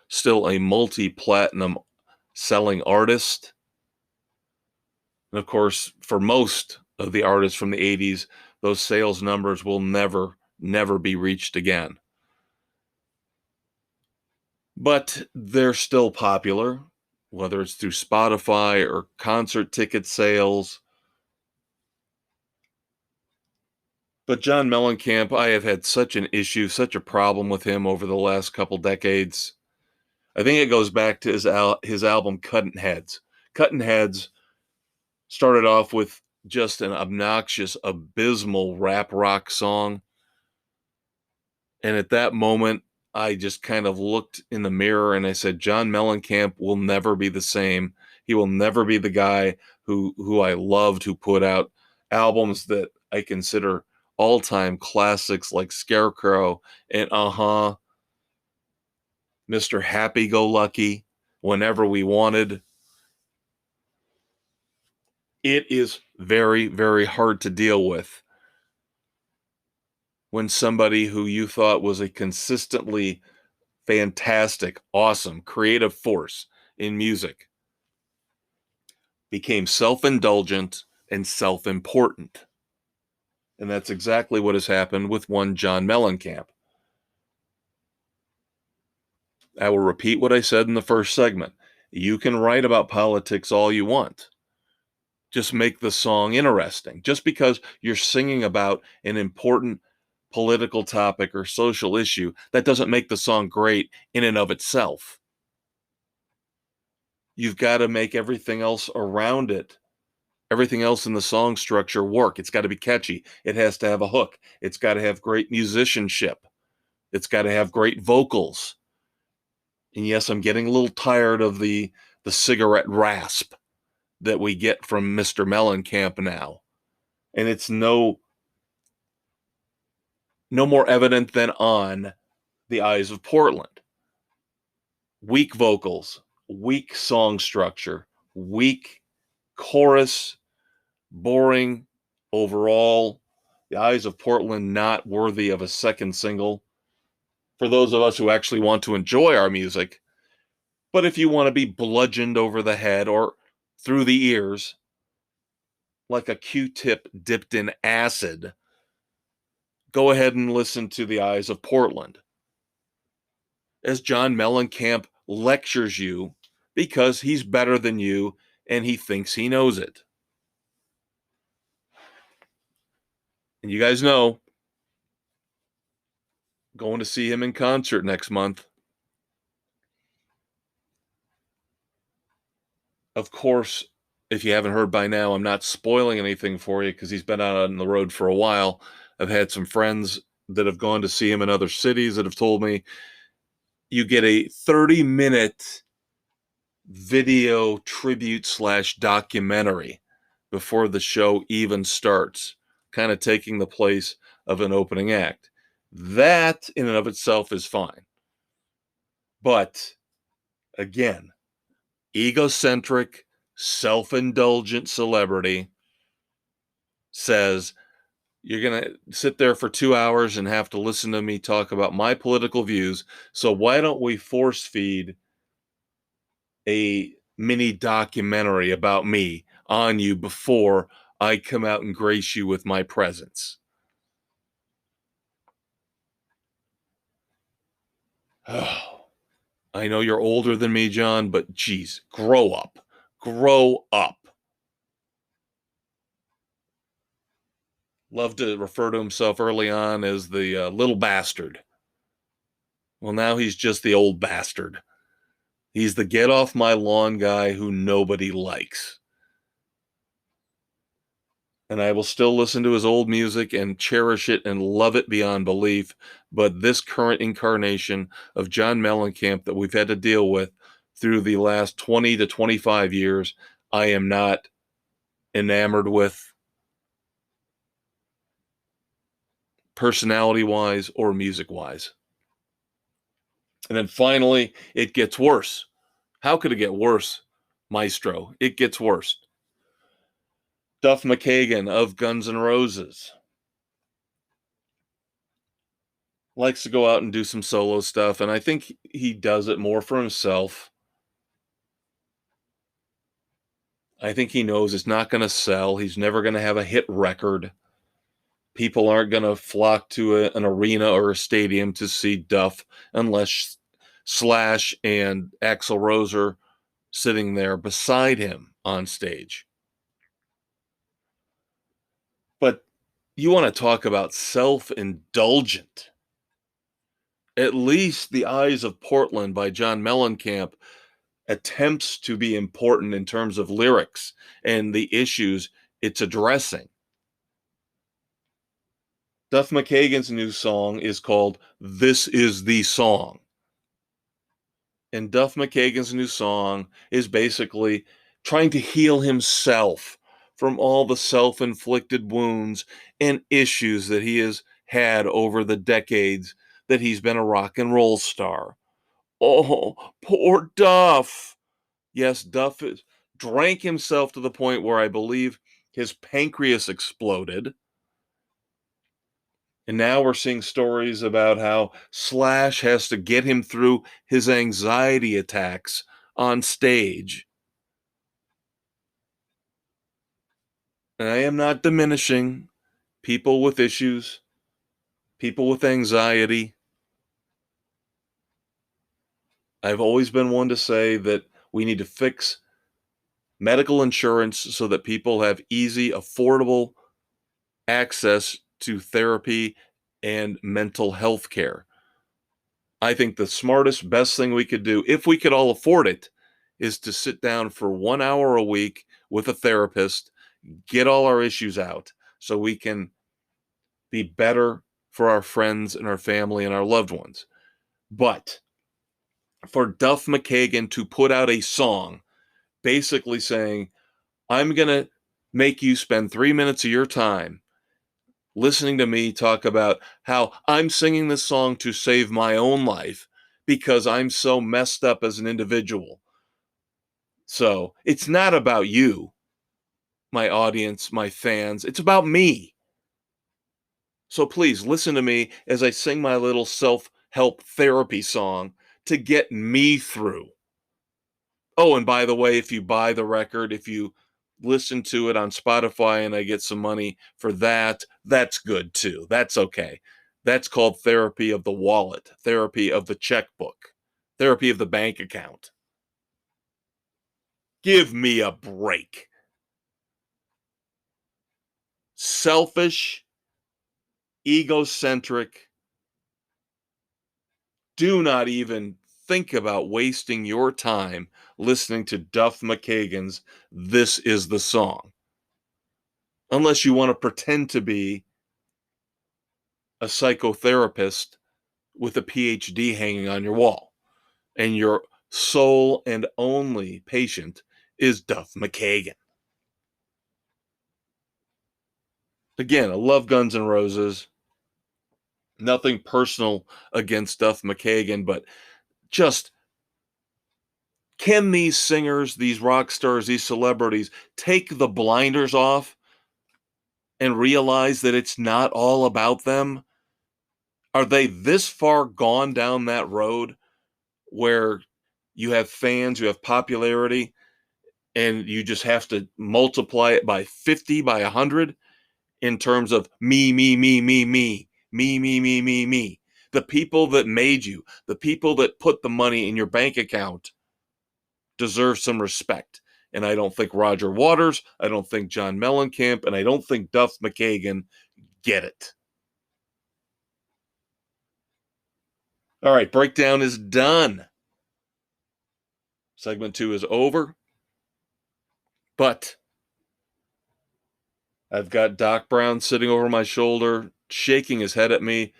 still a multi-platinum selling artist. And of course, for most of the artists from the 80s, those sales numbers will never be reached again. But they're still popular, whether it's through Spotify or concert ticket sales. But John Mellencamp, I have had such an issue, such a problem with him over the last couple decades. I think it goes back to his album Cuttin' Heads. Cuttin' Heads started off with just an obnoxious, abysmal rap rock song. And at that moment, I just kind of looked in the mirror and I said, John Mellencamp will never be the same. He will never be the guy who I loved, who put out albums that I consider all-time classics like Scarecrow and Mr. Happy-Go-Lucky, Whenever We Wanted. It is very, very hard to deal with when somebody who you thought was a consistently fantastic, awesome, creative force in music became self-indulgent and self-important. And that's exactly what has happened with one John Mellencamp. I will repeat what I said in the first segment. You can write about politics all you want. Just make the song interesting. Just because you're singing about an important political topic or social issue, that doesn't make the song great in and of itself. You've got to make everything else around it, everything else in the song structure work. It's got to be catchy. It has to have a hook. It's got to have great musicianship. It's got to have great vocals. And yes, I'm getting a little tired of the cigarette rasp that we get from Mr. Mellencamp now. And it's no more evident than on The Eyes of Portland. Weak vocals, weak song structure, weak chorus, boring overall. The Eyes of Portland not worthy of a second single for those of us who actually want to enjoy our music. But if you want to be bludgeoned over the head or through the ears like a Q-tip dipped in acid, go ahead and listen to The Eyes of Portland, as John Mellencamp lectures you because he's better than you and he thinks he knows it. And you guys know, going to see him in concert next month. Of course, if you haven't heard by now, I'm not spoiling anything for you because he's been out on the road for a while. I've had some friends that have gone to see him in other cities that have told me you get a 30-minute video tribute / documentary before the show even starts, kind of taking the place of an opening act. That in and of itself is fine. But again, egocentric, self-indulgent celebrity says, you're going to sit there for 2 hours and have to listen to me talk about my political views. So why don't we force feed a mini documentary about me on you before I come out and grace you with my presence? Oh, I know you're older than me, John, but geez, grow up. Grow up. Loved to refer to himself early on as the little bastard. Well, now he's just the old bastard. He's the get off my lawn guy who nobody likes. and I will still listen to his old music and cherish it and love it beyond belief. But this current incarnation of John Mellencamp that we've had to deal with through the last 20 to 25 years, I am not enamored with, personality-wise or music-wise. And then finally, it gets worse. How could it get worse, Maestro? It gets worse. Duff McKagan of Guns N' Roses likes to go out and do some solo stuff, and I think he does it more for himself. I think he knows it's not going to sell. He's never going to have a hit record. People aren't going to flock to an arena or a stadium to see Duff unless Slash and Axl Rose are sitting there beside him on stage. But you want to talk about self-indulgent. At least The Eyes of Portland by John Mellencamp attempts to be important in terms of lyrics and the issues it's addressing. Duff McKagan's new song is called This Is the Song. And Duff McKagan's new song is basically trying to heal himself from all the self-inflicted wounds and issues that he has had over the decades that he's been a rock and roll star. Oh, poor Duff. Yes, Duff drank himself to the point where I believe his pancreas exploded. And now we're seeing stories about how Slash has to get him through his anxiety attacks on stage. And I am not diminishing people with issues, people with anxiety. I've always been one to say that we need to fix medical insurance so that people have easy, affordable access to therapy and mental health care. I think the smartest, best thing we could do, if we could all afford it, is to sit down for 1 hour a week with a therapist, get all our issues out so we can be better for our friends and our family and our loved ones. But for Duff McKagan to put out a song basically saying, I'm going to make you spend 3 minutes of your time listening to me talk about how I'm singing this song to save my own life because I'm so messed up as an individual. So it's not about you, my audience, my fans. It's about me. So please listen to me as I sing my little self-help therapy song to get me through. Oh, and by the way, if you buy the record, if you listen to it on Spotify and I get some money for that, that's good too. That's okay. That's called therapy of the wallet, therapy of the checkbook, therapy of the bank account. Give me a break. Selfish, egocentric. Do not even think about wasting your time listening to Duff McKagan's This Is the Song. Unless you want to pretend to be a psychotherapist with a PhD hanging on your wall, and your sole and only patient is Duff McKagan. Again, I love Guns N' Roses. Nothing personal against Duff McKagan, but just can these singers, these rock stars, these celebrities take the blinders off and realize that it's not all about them? Are they this far gone down that road where you have fans, you have popularity, and you just have to multiply it by 50, by 100 in terms of me, me, me, me, me, me, me, me, me, me. The people that made you, the people that put the money in your bank account deserve some respect. And I don't think Roger Waters, I don't think John Mellencamp, and I don't think Duff McKagan get it. All right, breakdown is done. Segment 2 is over. But I've got Doc Brown sitting over my shoulder, shaking his head at me,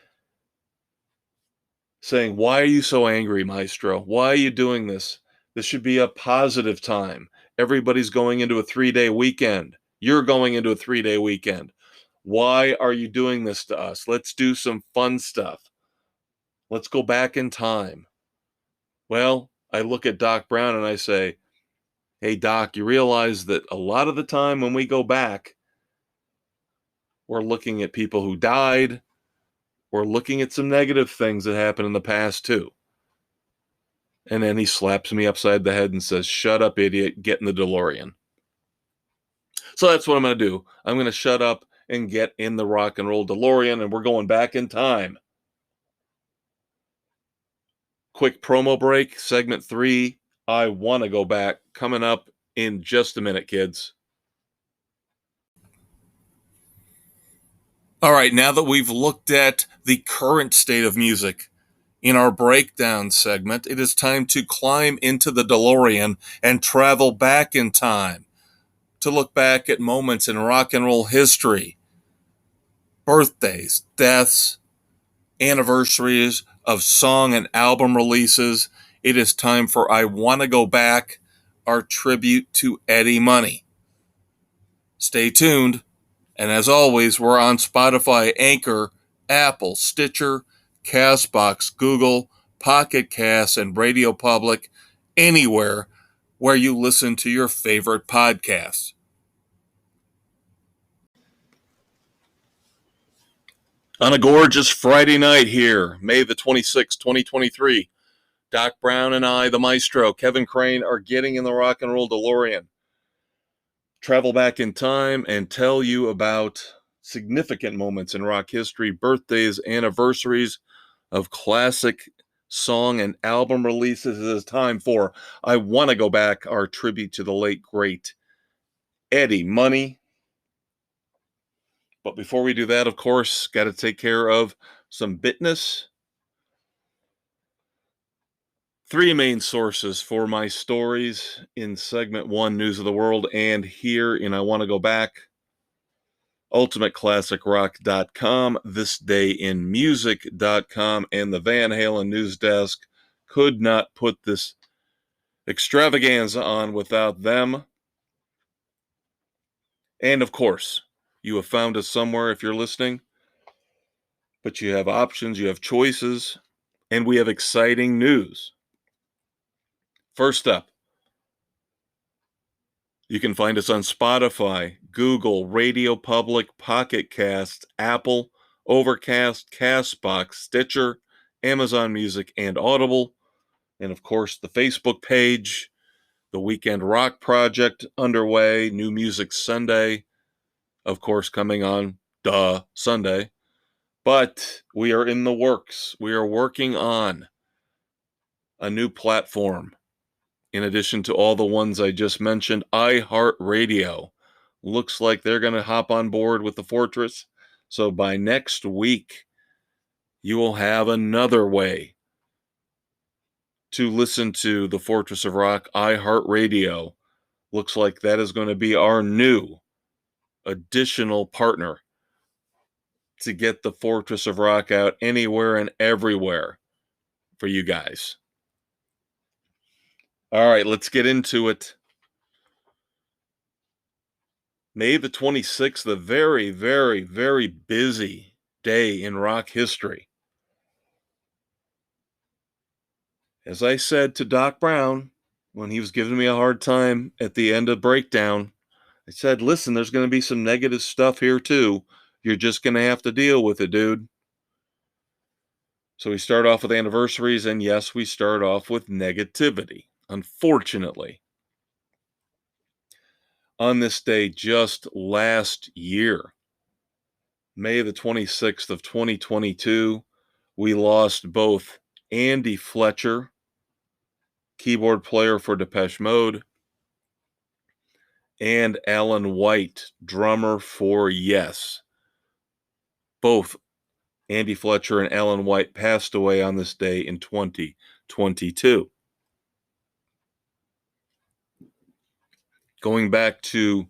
saying, "Why are you so angry, Maestro? Why are you doing this? This should be a positive time. Everybody's going into a 3-day weekend. You're going into a 3-day weekend. Why are you doing this to us? Let's do some fun stuff. Let's go back in time." Well, I look at Doc Brown and I say, "Hey, Doc, you realize that a lot of the time when we go back, we're looking at people who died. We're looking at some negative things that happened in the past, too." And then he slaps me upside the head and says, "Shut up, idiot. Get in the DeLorean." So that's what I'm going to do. I'm going to shut up and get in the rock and roll DeLorean, and we're going back in time. Quick promo break, segment 3. I want to go back. Coming up in just a minute, kids. All right, now that we've looked at the current state of music in our breakdown segment, it is time to climb into the DeLorean and travel back in time to look back at moments in rock and roll history, birthdays, deaths, anniversaries of song and album releases. It is time for I Wanna Go Back, our tribute to Eddie Money. Stay tuned. And as always, we're on Spotify, Anchor, Apple, Stitcher, Castbox, Google, Pocket Cast, and Radio Public, anywhere where you listen to your favorite podcasts. On a gorgeous Friday night here, May the 26th, 2023, Doc Brown and I, the Maestro, Kevin Crane, are getting in the rock and roll DeLorean. Travel back in time and tell you about significant moments in rock history, birthdays, anniversaries of classic song and album releases. It is time for I Wanna Go Back, our tribute to the late, great Eddie Money. But before we do that, of course, got to take care of some business. 3 main sources for my stories in segment 1, News of the World, and here in I Want to Go Back, ultimateclassicrock.com, thisdayinmusic.com, and the Van Halen News Desk. Could not put this extravaganza on without them. And of course, you have found us somewhere if you're listening, but you have options, you have choices, and we have exciting news. First up, you can find us on Spotify, Google, Radio Public, Pocket Cast, Apple, Overcast, Castbox, Stitcher, Amazon Music, and Audible. And of course, the Facebook page, the Weekend Rock Project underway, New Music Sunday, of course, coming on Sunday. But we are in the works. We are working on a new platform. In addition to all the ones I just mentioned, iHeartRadio looks like they're going to hop on board with the Fortress. So by next week, you will have another way to listen to the Fortress of Rock, iHeartRadio. Looks like that is going to be our new additional partner to get the Fortress of Rock out anywhere and everywhere for you guys. All right, let's get into it. May the 26th, a very, very, very busy day in rock history. As I said to Doc Brown when he was giving me a hard time at the end of Breakdown, I said, listen, there's going to be some negative stuff here too. You're just going to have to deal with it, dude. So we start off with anniversaries, and yes, we start off with negativity, unfortunately. On this day just last year, May the 26th of 2022, we lost both Andy Fletcher, keyboard player for Depeche Mode, and Alan White, drummer for Yes. Both Andy Fletcher and Alan White passed away on this day in 2022. Going back to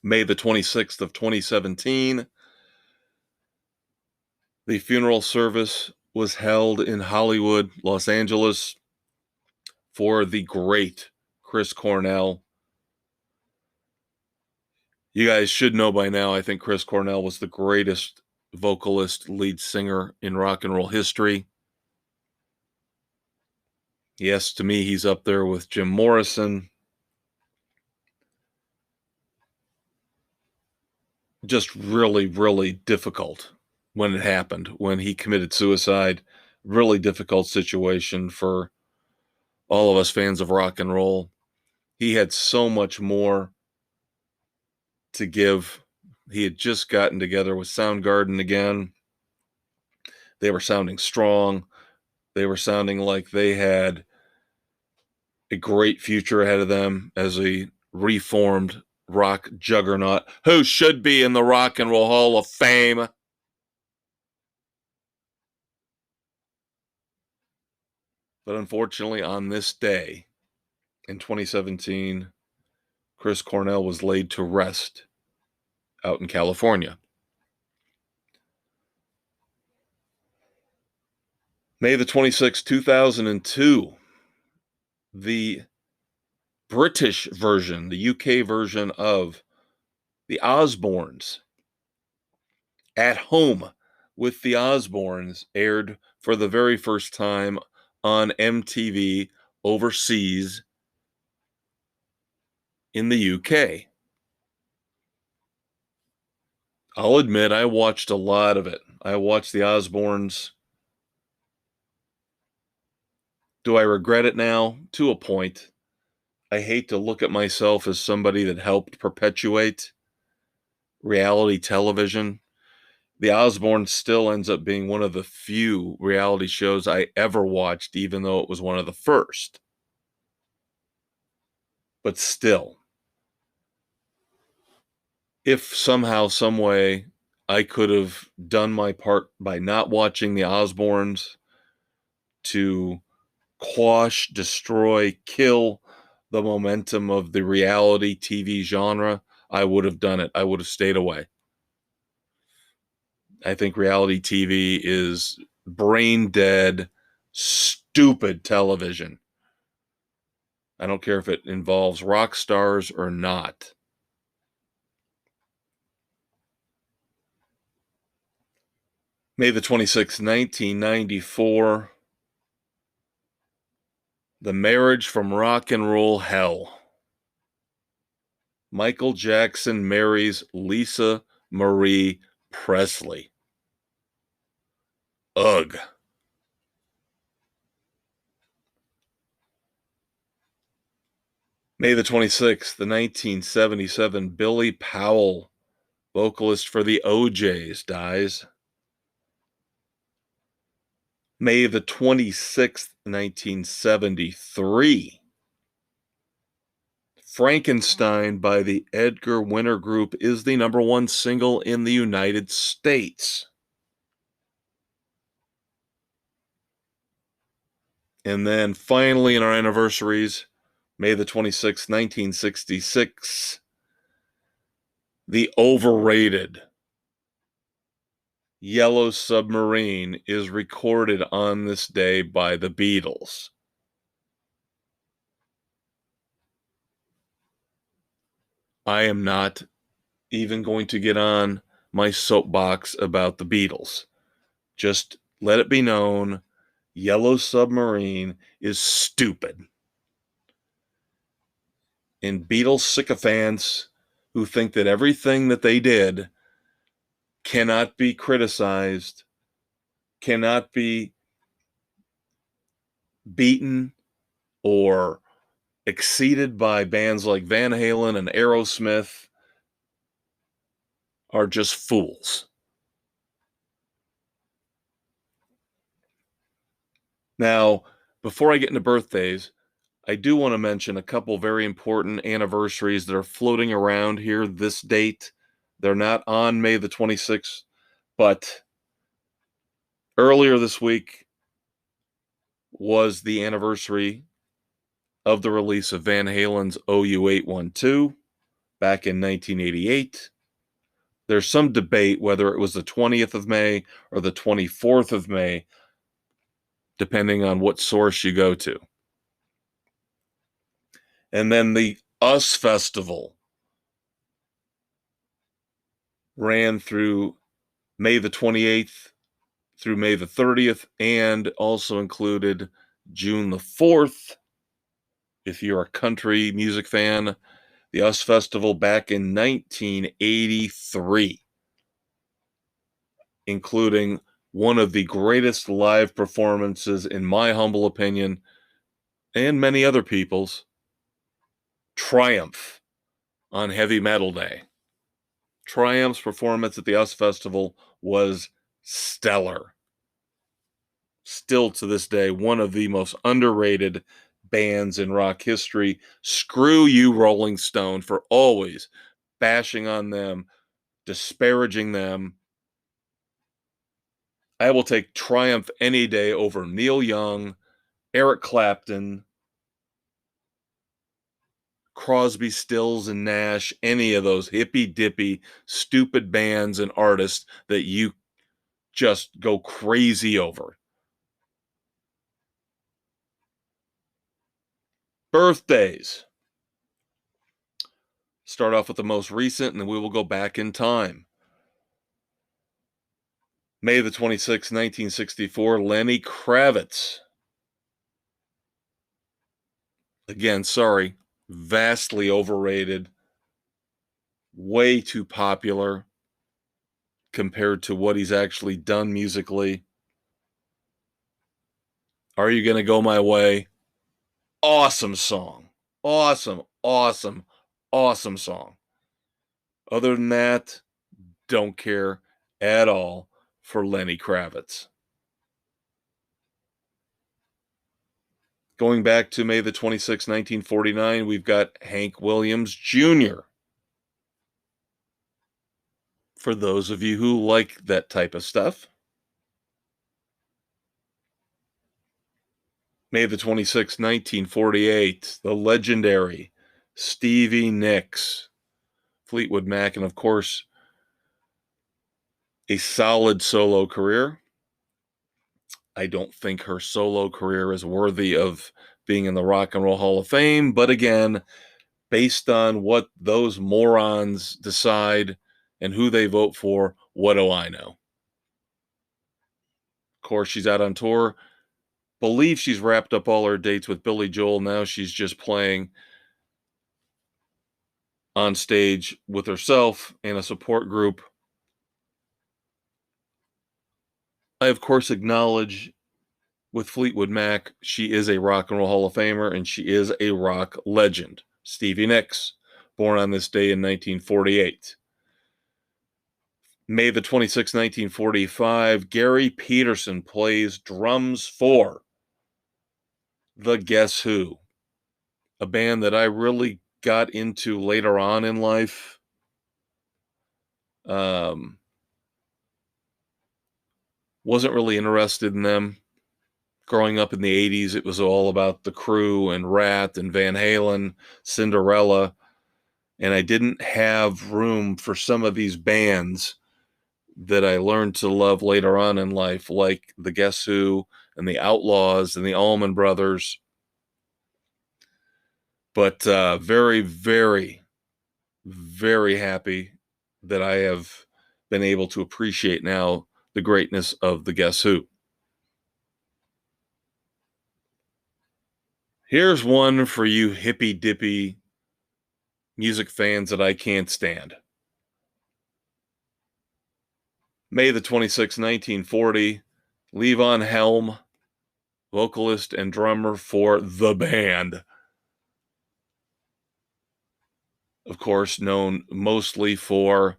May the 26th of 2017, the funeral service was held in Hollywood, Los Angeles, for the great Chris Cornell. You guys should know by now, I think Chris Cornell was the greatest vocalist, lead singer in rock and roll history. Yes, to me, he's up there with Jim Morrison. Just really, really difficult when it happened, when he committed suicide. Really difficult situation for all of us fans of rock and roll. He had so much more to give. He had just gotten together with Soundgarden again. They were sounding strong. They were sounding like they had a great future ahead of them as a reformed rock juggernaut who should be in the Rock and Roll Hall of Fame. But unfortunately, on this day in 2017, Chris Cornell was laid to rest out in California. May the 26th, 2002, the British version, the UK version of the Osbournes, At Home with the Osbournes, aired for the very first time on MTV overseas in the UK. I'll admit I watched a lot of it. I watched the Osbournes. Do I regret it now? To a point. I hate to look at myself as somebody that helped perpetuate reality television. The Osbournes still ends up being one of the few reality shows I ever watched, even though it was one of the first. But still, if somehow, some way, I could have done my part by not watching the Osbournes to quash, destroy, kill the momentum of the reality TV genre, I would have done it. I would have stayed away. I think reality TV is brain dead, stupid television. I don't care if it involves rock stars or not. May the 26th, 1994, the marriage from rock and roll hell. Michael Jackson marries Lisa Marie Presley. Ugh. May the 26th, the 1977, Billy Powell, vocalist for the OJs, dies. May the 26th, 1973, Frankenstein by the Edgar Winter Group is the number one single in the United States. And then finally, in our anniversaries, May the 26th, 1966, the overrated Yellow Submarine is recorded on this day by the Beatles. I am not even going to get on my soapbox about the Beatles. Just let it be known, Yellow Submarine is stupid. And Beatles sycophants who think that everything that they did cannot be criticized, cannot be beaten or exceeded by bands like Van Halen and Aerosmith are just fools. Now, before I get into birthdays, I do want to mention a couple very important anniversaries that are floating around here this date. They're not on May the 26th, but earlier this week was the anniversary of the release of Van Halen's OU812. back in 1988. There's some debate whether it was the 20th of May or the 24th of May, depending on what source you go to. And then the US Festival ran through May the 28th through May the 30th, and also included June the 4th. If you're a country music fan, the US Festival back in 1983, including one of the greatest live performances, in my humble opinion, and many other people's, Triumph on Heavy Metal Day. Triumph's performance at the US Festival was stellar. Still to this day, one of the most underrated bands in rock history. Screw you, Rolling Stone, for always bashing on them, disparaging them. I will take Triumph any day over Neil Young, Eric Clapton, Crosby, Stills, and Nash, any of those hippy-dippy, stupid bands and artists that you just go crazy over. Birthdays. Start off with the most recent, and then we will go back in time. May the 26th, 1964, Lenny Kravitz. Again, sorry, vastly overrated, way too popular compared to what he's actually done musically. Are You Gonna Go My Way? Awesome song. Awesome, awesome, awesome song. Other than that, don't care at all for Lenny Kravitz. Going back to May the 26th, 1949, we've got Hank Williams Jr. For those of you who like that type of stuff. May the 26th, 1948, the legendary Stevie Nicks, Fleetwood Mac, and of course, a solid solo career. I don't think her solo career is worthy of being in the Rock and Roll Hall of Fame, but again, based on what those morons decide and who they vote for, what do I know? Of course, she's out on tour. Believe she's wrapped up all her dates with Billy Joel. Now she's just playing on stage with herself and a support group. I, of course, acknowledge with Fleetwood Mac, she is a Rock and Roll Hall of Famer, and she is a rock legend. Stevie Nicks, born on this day in 1948. May the 26th, 1945, Gary Peterson plays drums for the Guess Who, a band that I really got into later on in life. Wasn't really interested in them. Growing up in the 80s, it was all about The Crew and Rat and Van Halen, Cinderella, and I didn't have room for some of these bands that I learned to love later on in life, like the Guess Who and the Outlaws and the Allman Brothers. But very, very, very happy that I have been able to appreciate now the greatness of the Guess Who. Here's one for you hippy-dippy music fans that I can't stand. May the 26th, 1940, Levon Helm, vocalist and drummer for The Band. Of course, known mostly for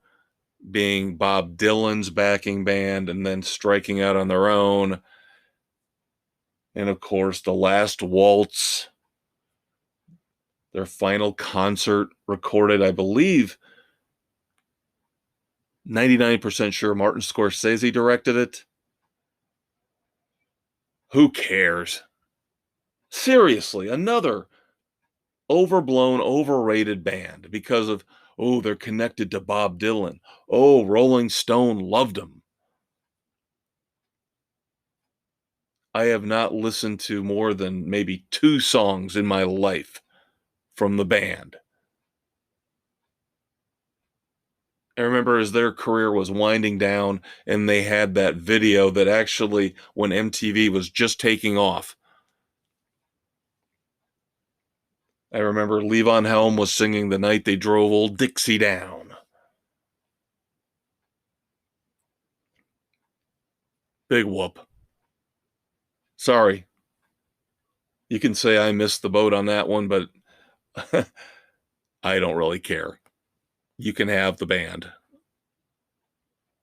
being Bob Dylan's backing band and then striking out on their own. And of course, The Last Waltz, their final concert, recorded, I believe, 99% sure Martin Scorsese directed it. Who cares? Seriously, another overblown, overrated band because of Oh, they're connected to Bob Dylan. Oh, Rolling Stone loved them. I have not listened to more than maybe 2 songs in my life from the band. I remember as their career was winding down and they had that video that actually, when MTV was just taking off, I remember Levon Helm was singing The Night They Drove Old Dixie Down. Big whoop. Sorry. You can say I missed the boat on that one, but I don't really care. You can have the band.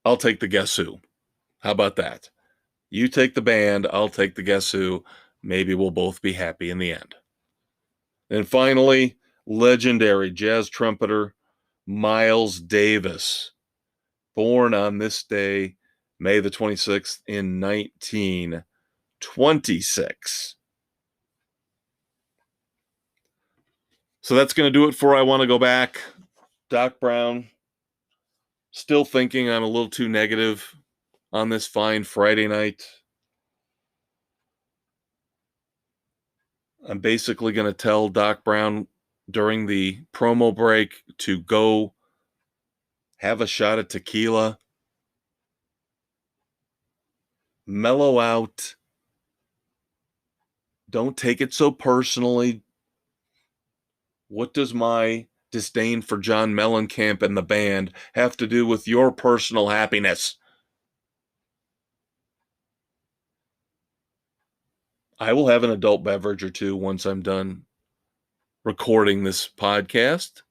I'll take the Guess Who. How about that? You take the band, I'll take the Guess Who. Maybe we'll both be happy in the end. And finally, legendary jazz trumpeter Miles Davis, born on this day, May the 26th, in 1926. So that's going to do it for I Want to Go Back. Doc Brown, still thinking I'm a little too negative on this fine Friday night. I'm basically going to tell Doc Brown during the promo break to go have a shot at tequila, mellow out, don't take it so personally. What does my disdain for John Mellencamp and the band have to do with your personal happiness? I will have an adult beverage or two once I'm done recording this podcast.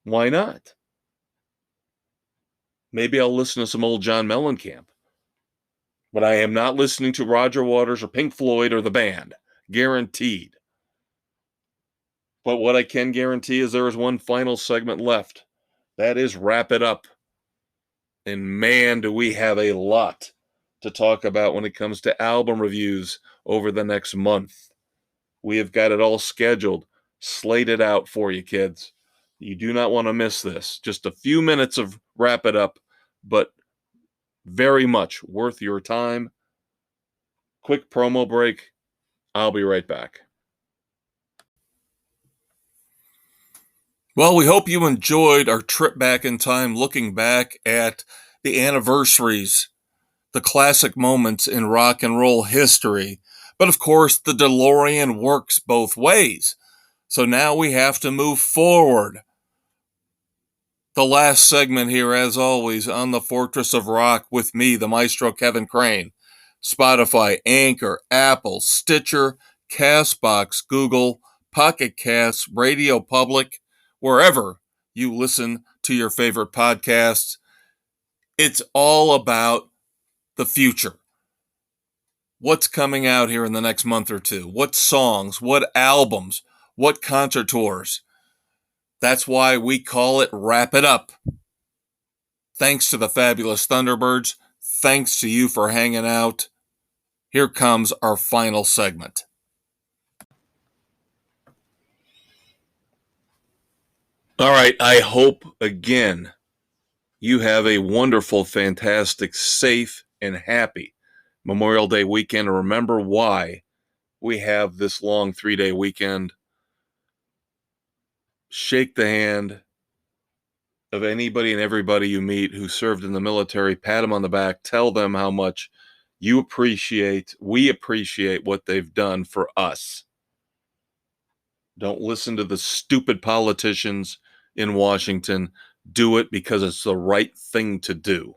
Why not? Maybe I'll listen to some old John Mellencamp. But I am not listening to Roger Waters or Pink Floyd or the band. Guaranteed. But what I can guarantee is there is one final segment left. That is Wrap It Up. And man, do we have a lot to talk about when it comes to album reviews over the next month. We have got it all scheduled, slated out for you, kids. You do not want to miss this. Just a few minutes of Wrap It Up, but very much worth your time. Quick promo break. I'll be right back. Well, we hope you enjoyed our trip back in time, looking back at the anniversaries, the classic moments in rock and roll history. But of course, the DeLorean works both ways. So now we have to move forward. The last segment here, as always, on the Fortress of Rock with me, the Maestro Kevin Crane. Spotify, Anchor, Apple, Stitcher, Castbox, Google, Pocket Casts, Radio Public, wherever you listen to your favorite podcasts. It's all about the future. What's coming out here in the next month or two? What songs? What albums? What concert tours? That's why we call it Wrap It Up. Thanks to the fabulous Thunderbirds. Thanks to you for hanging out. Here comes our final segment. All right, I hope again you have a wonderful, fantastic, safe, and happy Memorial Day weekend. And remember why we have this long 3-day weekend. Shake the hand of anybody and everybody you meet who served in the military. Pat them on the back. Tell them how much we appreciate what they've done for us. Don't listen to the stupid politicians in Washington. Do it because it's the right thing to do.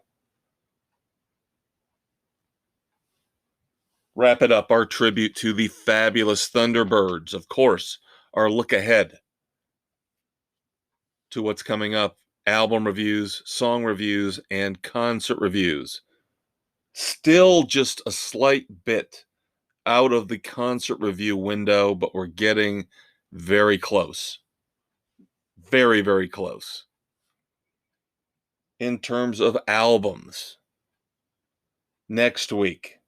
Wrap it up, our tribute to the fabulous Thunderbirds. Of course, our look ahead to what's coming up. Album reviews, song reviews, and concert reviews. Still just a slight bit out of the concert review window, but we're getting very close. Very, very close. In terms of albums, next week,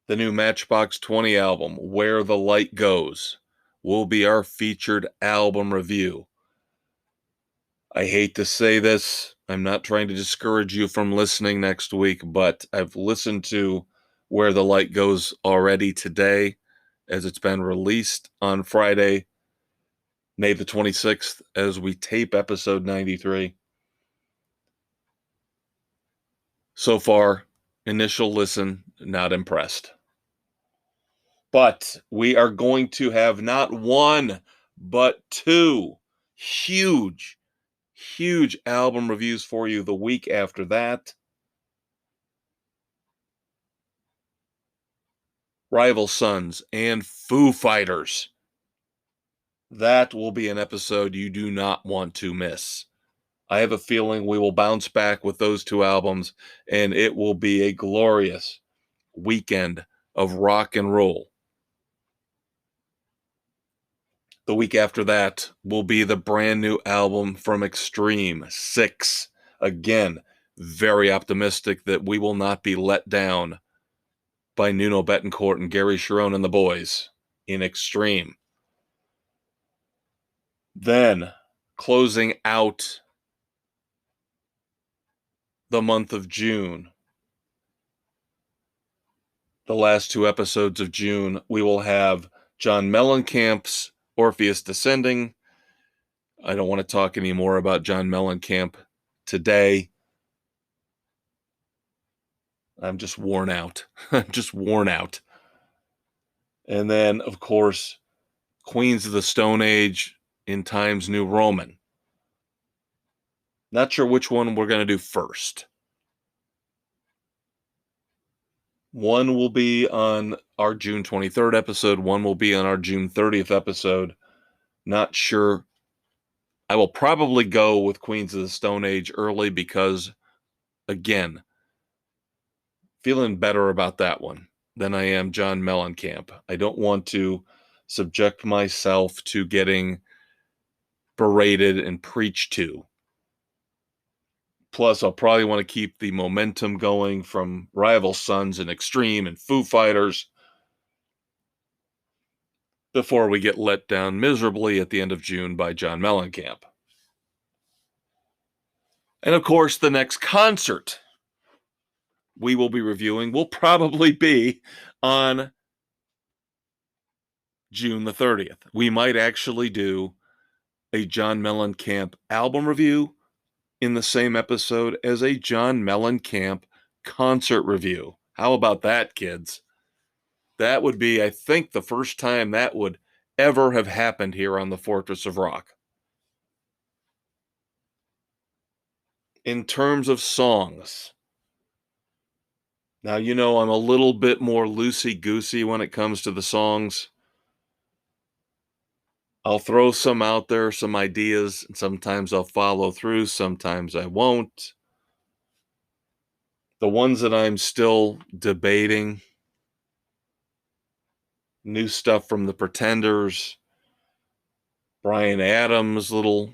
the new Matchbox 20 album, Where the Light Goes, will be our featured album review. I hate to say this. I'm not trying to discourage you from listening next week, but I've listened to Where the Light Goes already today, as it's been released on Friday, May the 26th, as we tape episode 93. So far, initial listen, not impressed. But we are going to have not one, but two huge, huge album reviews for you the week after that. Rival Sons and Foo Fighters. That will be an episode you do not want to miss. I have a feeling we will bounce back with those two albums, and it will be a glorious weekend of rock and roll. The week after that will be the brand new album from Extreme, 6. Again, very optimistic that we will not be let down by Nuno Bettencourt and Gary Cherone and the boys in Extreme. Then, closing out the month of June, the last two episodes of June, we will have John Mellencamp's Orpheus Descending. I don't want to talk anymore about John Mellencamp today. I'm just worn out. I'm just worn out. And then, of course, Queens of the Stone Age in Times New Roman. Not sure which one we're going to do first. One will be on our June 23rd episode. One will be on our June 30th episode. Not sure. I will probably go with Queens of the Stone Age early because, again, feeling better about that one than I am John Mellencamp. I don't want to subject myself to getting berated and preached to. Plus, I'll probably want to keep the momentum going from Rival Sons and Extreme and Foo Fighters before we get let down miserably at the end of June by John Mellencamp. And of course, the next concert we will be reviewing will probably be on June the 30th. We might actually do a John Mellencamp album review in the same episode as a John Mellencamp concert review. How about that, kids? That would be, I think, the first time that would ever have happened here on the Fortress of Rock. In terms of songs, now, you know, I'm a little bit more loosey-goosey when it comes to the songs. I'll throw some out there, some ideas, and sometimes I'll follow through, sometimes I won't. The ones that I'm still debating, new stuff from the Pretenders, Bryan Adams' little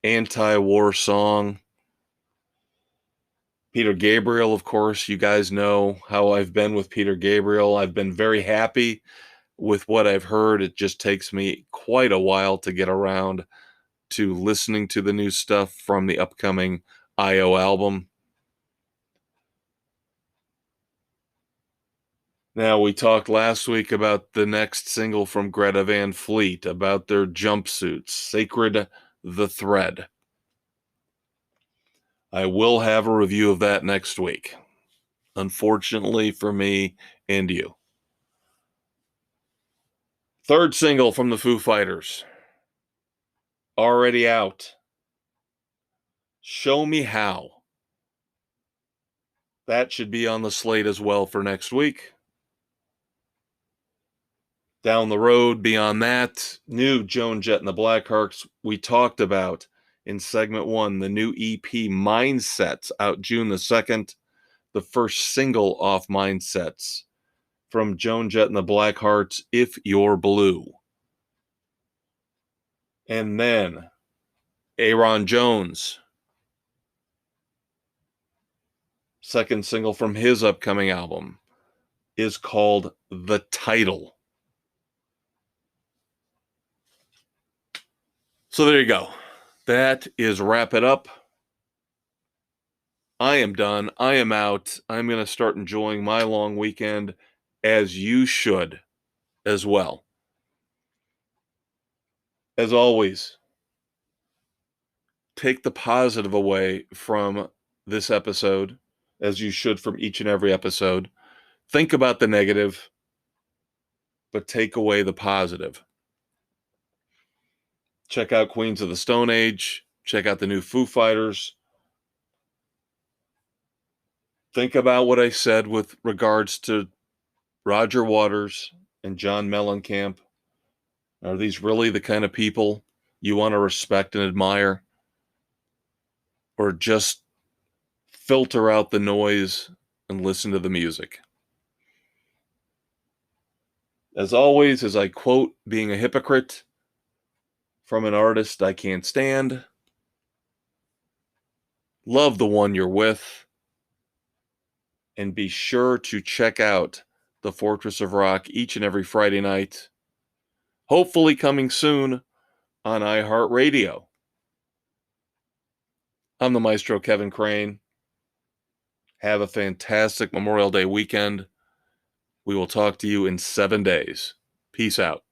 anti-war song, Peter Gabriel, of course. You guys know how I've been with Peter Gabriel. I've been very happy with what I've heard. It just takes me quite a while to get around to listening to the new stuff from the upcoming I.O. album. Now, we talked last week about the next single from Greta Van Fleet, about their jumpsuits, Sacred the Thread. I will have a review of that next week, unfortunately for me and you. Third single from the Foo Fighters, already out. Show Me How. That should be on the slate as well for next week. Down the road, beyond that, new Joan Jett and the Blackhearts. We talked about in segment 1 the new EP Mindsets, out June the 2nd, the first single off Mindsets from Joan Jett and the Blackhearts, If You're Blue. And then Aaron Jones, second single from his upcoming album, is called The Title. So there you go. That is wrap it up. I am done. I am out. I'm going to start enjoying my long weekend, as you should as well. As always, take the positive away from this episode, as you should from each and every episode. Think about the negative, but take away the positive. Check out Queens of the Stone Age. Check out the new Foo Fighters. Think about what I said with regards to Roger Waters and John Mellencamp. Are these really the kind of people you want to respect and admire? Or just filter out the noise and listen to the music? As always, as I quote being a hypocrite from an artist I can't stand, love the one you're with, and be sure to check out the Fortress of Rock each and every Friday night, hopefully coming soon on iHeartRadio. I'm the Maestro, Kevin Crane. Have a fantastic Memorial Day weekend. We will talk to you in 7 days. Peace out.